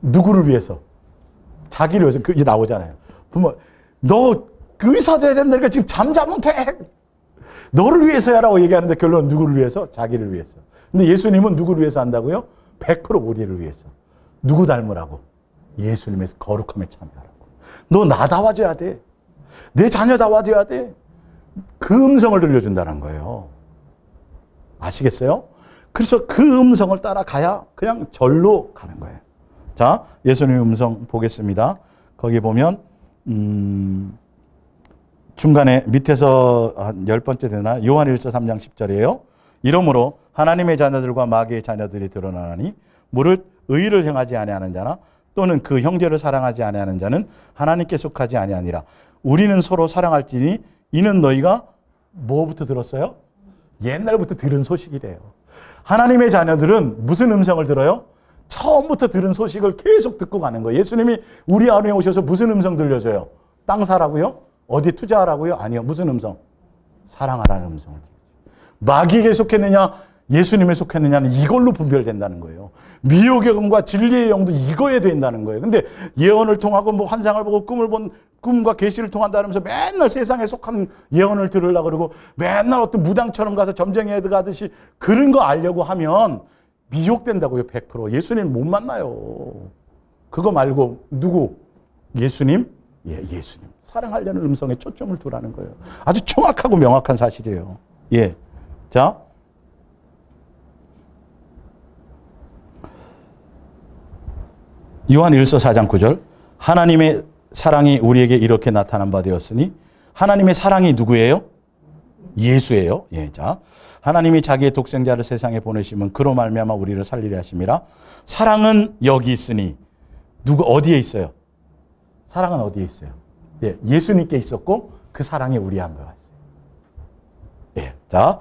누구를 위해서? 자기를 위해서. 그게 나오잖아요. 부모, 너 의사 돼야 된다니까 지금 잠자면 돼. 너를 위해서야라고 얘기하는데 결론은 누구를 위해서? 자기를 위해서. 근데 예수님은 누구를 위해서 한다고요? 100% 우리를 위해서. 누구 닮으라고? 예수님의 거룩함에 참여하라고. 너 나다워져야 돼. 내 자녀다워져야 돼. 그 음성을 들려준다는 거예요. 아시겠어요? 그래서 그 음성을 따라가야 그냥 절로 가는 거예요. 자, 예수님의 음성 보겠습니다. 거기 보면 중간에 밑에서 한 10번째 되나? 요한일서 3장 10절이에요. 이러므로 하나님의 자녀들과 마귀의 자녀들이 드러나나니 무릇 의를 행하지 아니하는 자나 또는 그 형제를 사랑하지 아니하는 자는 하나님께 속하지 아니하니라. 우리는 서로 사랑할지니 이는 너희가 뭐부터 들었어요? 옛날부터 들은 소식이래요. 하나님의 자녀들은 무슨 음성을 들어요? 처음부터 들은 소식을 계속 듣고 가는 거예요. 예수님이 우리 안에 오셔서 무슨 음성 들려줘요? 땅 사라고요? 어디 투자하라고요? 아니요. 무슨 음성? 사랑하라는 음성을. 마귀에게 속했느냐 예수님에 속했느냐는 이걸로 분별된다는 거예요. 미혹의 영과 진리의 영도 이거에 된다는 거예요. 근데 예언을 통하고 뭐 환상을 보고 꿈을 본 꿈과 계시를 통한다면서 맨날 세상에 속한 예언을 들으려고 그러고 맨날 어떤 무당처럼 가서 점쟁이에 가듯이 그런 거 알려고 하면 미혹된다고요. 100%. 예수님 못 만나요. 그거 말고 누구? 예수님? 예, 예수님. 사랑하려는 음성에 초점을 두라는 거예요. 아주 정확하고 명확한 사실이에요. 예. 자. 요한 1서 4장 9절. 하나님의 사랑이 우리에게 이렇게 나타난 바 되었으니 하나님의 사랑이 누구예요? 예수예요. 예, 자. 하나님이 자기의 독생자를 세상에 보내시면 그로 말미암아 우리를 살리려 하심이라. 사랑은 여기 있으니 누구 어디에 있어요? 사랑은 어디에 있어요? 예, 예수님께 있었고 그 사랑이 우리 안에 왔어요. 예, 자,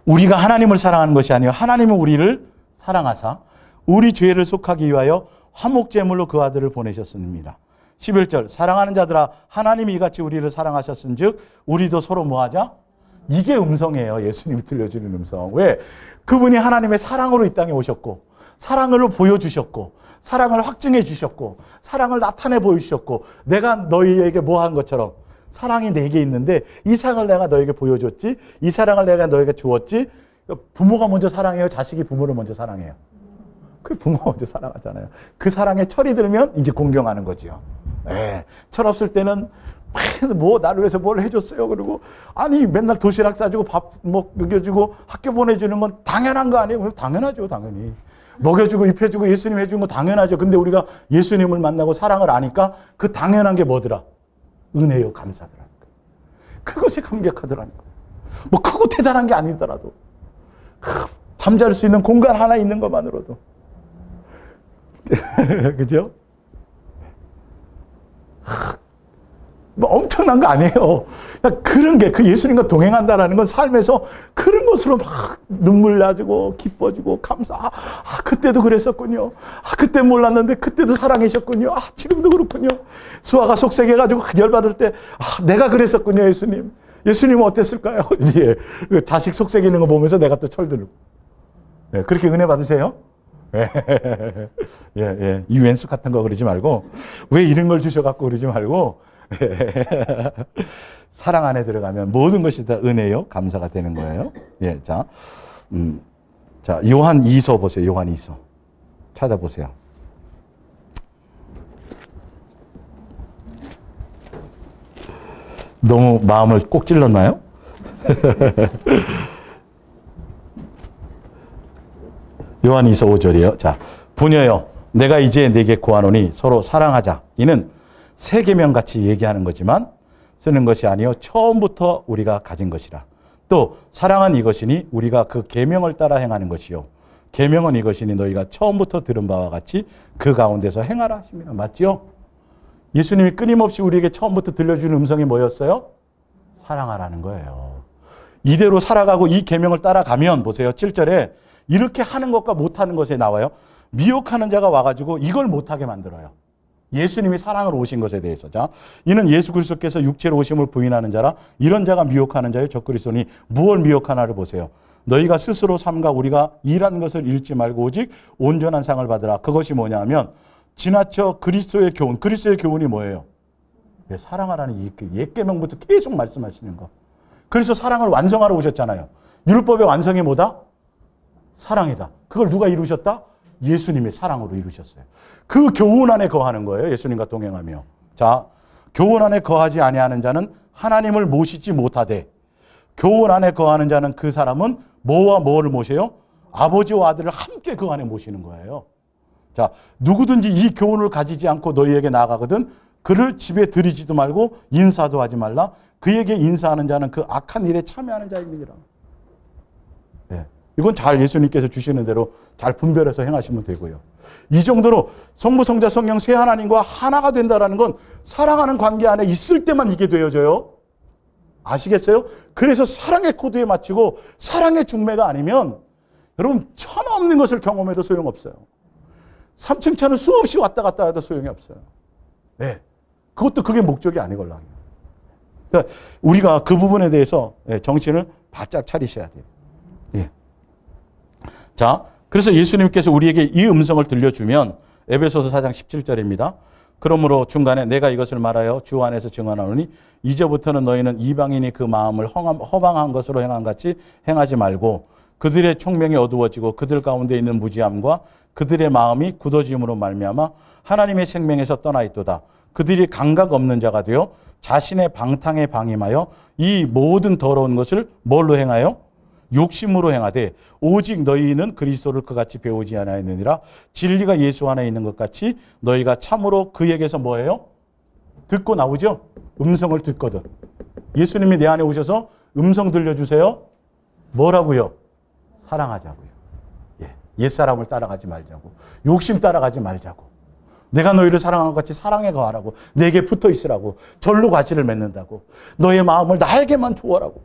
우리가 하나님을 사랑하는 것이 아니요 하나님은 우리를 사랑하사 우리 죄를 속하기 위하여 화목제물로 그 아들을 보내셨습니다. 11절 사랑하는 자들아 하나님이 이같이 우리를 사랑하셨은즉 우리도 서로 뭐하자? 이게 음성이에요. 예수님이 들려주는 음성. 왜? 그분이 하나님의 사랑으로 이 땅에 오셨고 사랑을 보여주셨고 사랑을 확증해 주셨고 사랑을 나타내 보여주셨고 내가 너희에게 뭐 한 것처럼 사랑이 내게 있는데 이 사랑을 내가 너에게 보여줬지 이 사랑을 내가 너에게 주었지. 부모가 먼저 사랑해요? 자식이 부모를 먼저 사랑해요? 그 부모가 먼저 사랑하잖아요. 그 사랑에 철이 들면 이제 공경하는 거지요. 예. 철 없을 때는 뭐 나를 위해서 뭘 해줬어요. 그리고 아니 맨날 도시락 싸주고 밥 먹여주고 학교 보내주는 건 당연한 거 아니에요? 당연하죠. 당연히. 먹여주고 입혀주고 예수님 해준 거 당연하죠. 근데 우리가 예수님을 만나고 사랑을 아니까 그 당연한 게 뭐더라? 은혜요. 감사더라니까. 그것이 감격하더라니까. 뭐 크고 대단한 게 아니더라도 잠잘 수 있는 공간 하나 있는 것만으로도 그죠? 뭐 엄청난 거 아니에요. 그런 게 그 예수님과 동행한다라는 건 삶에서 그런 것으로 막 눈물 나지고 기뻐지고 그때도 그랬었군요. 그때 몰랐는데 그때도 사랑하셨군요. 지금도 그렇군요. 수아가 속색해가지고 열받을 때 내가 그랬었군요. 예수님은 어땠을까요? 예, 그 자식 속색이는 거 보면서 내가 또 철들고. 예, 그렇게 은혜 받으세요? 예. 이 왼수 같은 거 그러지 말고, 왜 이런 걸 주셔갖고 그러지 말고, 사랑 안에 들어가면 모든 것이 다 은혜요, 감사가 되는 거예요. 예, 자, 요한 2서 보세요. 요한 2서 찾아보세요. 너무 마음을 꼭 찔렀나요? 요한 2서 5절이요. 자, 부녀여, 내가 이제 네게 구하노니 서로 사랑하자. 이는 새 계명 같이 얘기하는 거지만 쓰는 것이 아니요 처음부터 우리가 가진 것이라. 또 사랑은 이것이니 우리가 그 계명을 따라 행하는 것이요. 계명은 이것이니 너희가 처음부터 들은 바와 같이 그 가운데서 행하라 하십니다. 맞지요? 예수님이 끊임없이 우리에게 처음부터 들려주는 음성이 뭐였어요? 사랑하라는 거예요. 이대로 살아가고 이 계명을 따라가면 보세요. 7절에 이렇게 하는 것과 못하는 것에 나와요. 미혹하는 자가 와가지고 이걸 못하게 만들어요. 예수님이 사랑으로 오신 것에 대해서. 자, 이는 예수 그리스도께서 육체로 오심을 부인하는 자라. 이런 자가 미혹하는 자요 적그리스도니 무엇을 미혹하나를 보세요. 너희가 스스로 삼가 우리가 일한 것을 잃지 말고 오직 온전한 상을 받으라. 그것이 뭐냐 하면 지나쳐 그리스도의 교훈. 그리스도의 교훈이 뭐예요? 사랑하라는 이 옛 계명부터 계속 말씀하시는 거. 그래서 사랑을 완성하러 오셨잖아요. 율법의 완성이 뭐다? 사랑이다. 그걸 누가 이루셨다? 예수님의 사랑으로 이루셨어요. 그 교훈 안에 거하는 거예요. 예수님과 동행하며. 자, 교훈 안에 거하지 아니하는 자는 하나님을 모시지 못하되, 교훈 안에 거하는 자는 그 사람은 뭐와 뭐를 모셔요? 아버지와 아들을 함께 그 안에 모시는 거예요. 자, 누구든지 이 교훈을 가지지 않고 너희에게 나아가거든 그를 집에 들이지도 말고 인사도 하지 말라. 그에게 인사하는 자는 그 악한 일에 참여하는 자입니다. 네. 이건 잘 예수님께서 주시는 대로 잘 분별해서 행하시면 되고요. 이 정도로 성부, 성자, 성령 세 하나님과 하나가 된다는 건 사랑하는 관계 안에 있을 때만 이게 되어져요. 아시겠어요? 그래서 사랑의 코드에 맞추고 사랑의 중매가 아니면 여러분 천하 없는 것을 경험해도 소용없어요. 3층 차는 수없이 왔다 갔다 해도 소용이 없어요. 네. 그것도 그게 목적이 아니걸라. 그러니까 우리가 그 부분에 대해서 정신을 바짝 차리셔야 돼요. 예. 자, 그래서 예수님께서 우리에게 이 음성을 들려주면 에베소서 4장 17절입니다. 그러므로 중간에 내가 이것을 말하여 주 안에서 증언하노니 이제부터는 너희는 이방인이 그 마음을 허망한 것으로 행한 같이 행하지 말고 그들의 총명이 어두워지고 그들 가운데 있는 무지함과 그들의 마음이 굳어짐으로 말미암아 하나님의 생명에서 떠나 있도다. 그들이 감각 없는 자가 되어 자신의 방탕에 방임하여 이 모든 더러운 것을 뭘로 행하여? 욕심으로 행하되 오직 너희는 그리스도를 그같이 배우지 아니하였느니라. 진리가 예수 안에 있는 것 같이 너희가 참으로 그에게서 뭐예요? 듣고 나오죠? 음성을 듣거든. 예수님이 내 안에 오셔서 음성 들려주세요. 뭐라고요? 사랑하자고요. 예. 옛사람을 따라가지 말자고. 욕심 따라가지 말자고. 내가 너희를 사랑한 것 같이 사랑에 거하라고. 내게 붙어 있으라고. 절로 가시를 맺는다고. 너의 마음을 나에게만 주어라고.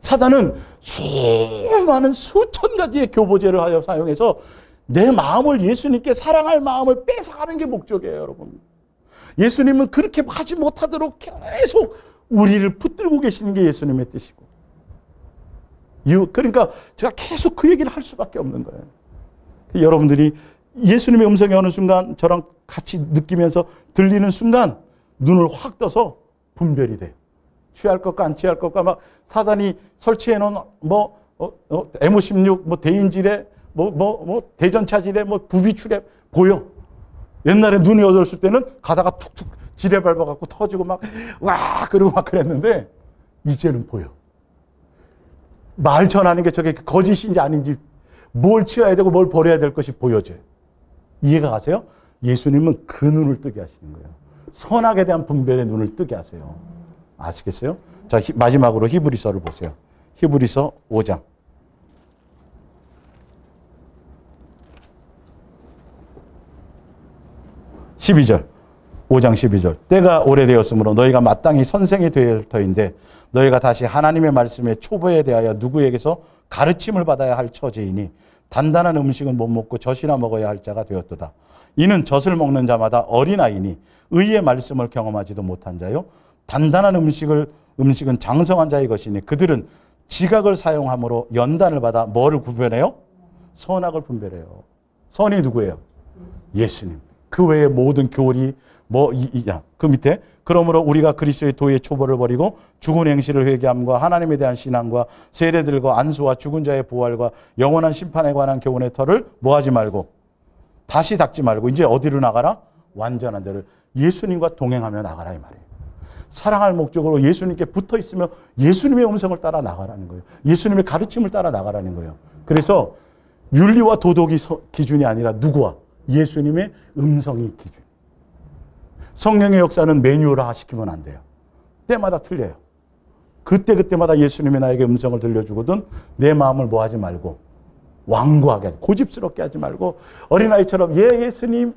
사단은 수많은 수천 가지의 교보제를 하여 사용해서 내 마음을 예수님께 사랑할 마음을 뺏어가는 게 목적이에요, 여러분. 예수님은 그렇게 하지 못하도록 계속 우리를 붙들고 계시는 게 예수님의 뜻이고. 그러니까 제가 계속 그 얘기를 할 수밖에 없는 거예요. 여러분들이 예수님의 음성이 어느 순간 저랑 같이 느끼면서 들리는 순간 눈을 확 떠서 분별이 돼요. 취할 것과 안 취할 것과 막 사단이 설치해 놓은 M16 대인지뢰 대전차지뢰 부비추뢰 보여. 옛날에 눈이 어두웠을 때는 가다가 툭툭 지뢰 밟아갖고 터지고 막 와 그러고 막 그랬는데 이제는 보여. 말 전하는 게 저게 거짓인지 아닌지 뭘 취해야 되고 뭘 버려야 될 것이 보여져요. 이해가 가세요? 예수님은 그 눈을 뜨게 하시는 거예요. 선악에 대한 분별의 눈을 뜨게 하세요. 아시겠어요? 자, 마지막으로 히브리서를 보세요. 히브리서 5장. 12절. 5장 12절. 때가 오래되었으므로 너희가 마땅히 선생이 되어야 할 터인데 너희가 다시 하나님의 말씀의 초보에 대하여 누구에게서 가르침을 받아야 할 처지이니 단단한 음식은 못 먹고 젖이나 먹어야 할 자가 되었도다. 이는 젖을 먹는 자마다 어린아이니 의의 말씀을 경험하지도 못한 자요. 단단한 음식은 장성한 자의 것이니 그들은 지각을 사용함으로 연단을 받아 뭐를 구별해요? 선악을 분별해요. 선이 누구예요? 예수님. 그 외에 모든 교리 그 밑에 그러므로 우리가 그리스도의 도의 초보를 버리고 죽은 행실을 회개함과 하나님에 대한 신앙과 세례들과 안수와 죽은 자의 부활과 영원한 심판에 관한 교훈의 터를 뭐하지 말고 다시 닦지 말고 이제 어디로 나가라? 완전한 데를 예수님과 동행하며 나가라 이 말이에요. 사랑할 목적으로 예수님께 붙어 있으며 예수님의 음성을 따라 나가라는 거예요. 예수님의 가르침을 따라 나가라는 거예요. 그래서 윤리와 도덕이 기준이 아니라 누구와? 예수님의 음성이 기준. 성령의 역사는 매뉴얼화 시키면 안 돼요. 때마다 틀려요. 그때마다 예수님이 나에게 음성을 들려주거든 내 마음을 뭐 하지 말고 완고하게 하지, 고집스럽게 하지 말고 어린아이처럼 예수님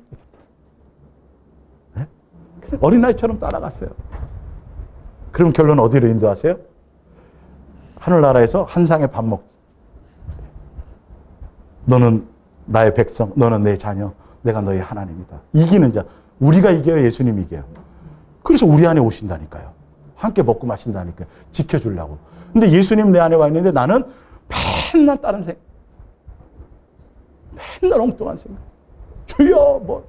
네? 어린아이처럼 따라갔어요. 그럼 결론 어디로 인도하세요? 하늘나라에서 한 상에 밥 먹. 너는 나의 백성, 너는 내 자녀, 내가 너의 하나님이다. 이기는 자. 우리가 이겨요, 예수님이 이겨요. 그래서 우리 안에 오신다니까요. 함께 먹고 마신다니까요. 지켜주려고. 근데 예수님 내 안에 와 있는데 나는 맨날 다른 생각. 맨날 엉뚱한 생각. 주여 뭐.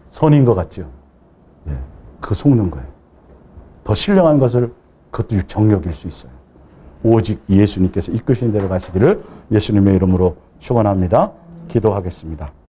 선인 것 같죠? 예, 그거 속는 거예요. 더 신령한 것을 그것도 정욕일 수 있어요. 오직 예수님께서 이끄신 대로 가시기를 예수님의 이름으로 축원합니다. 기도하겠습니다.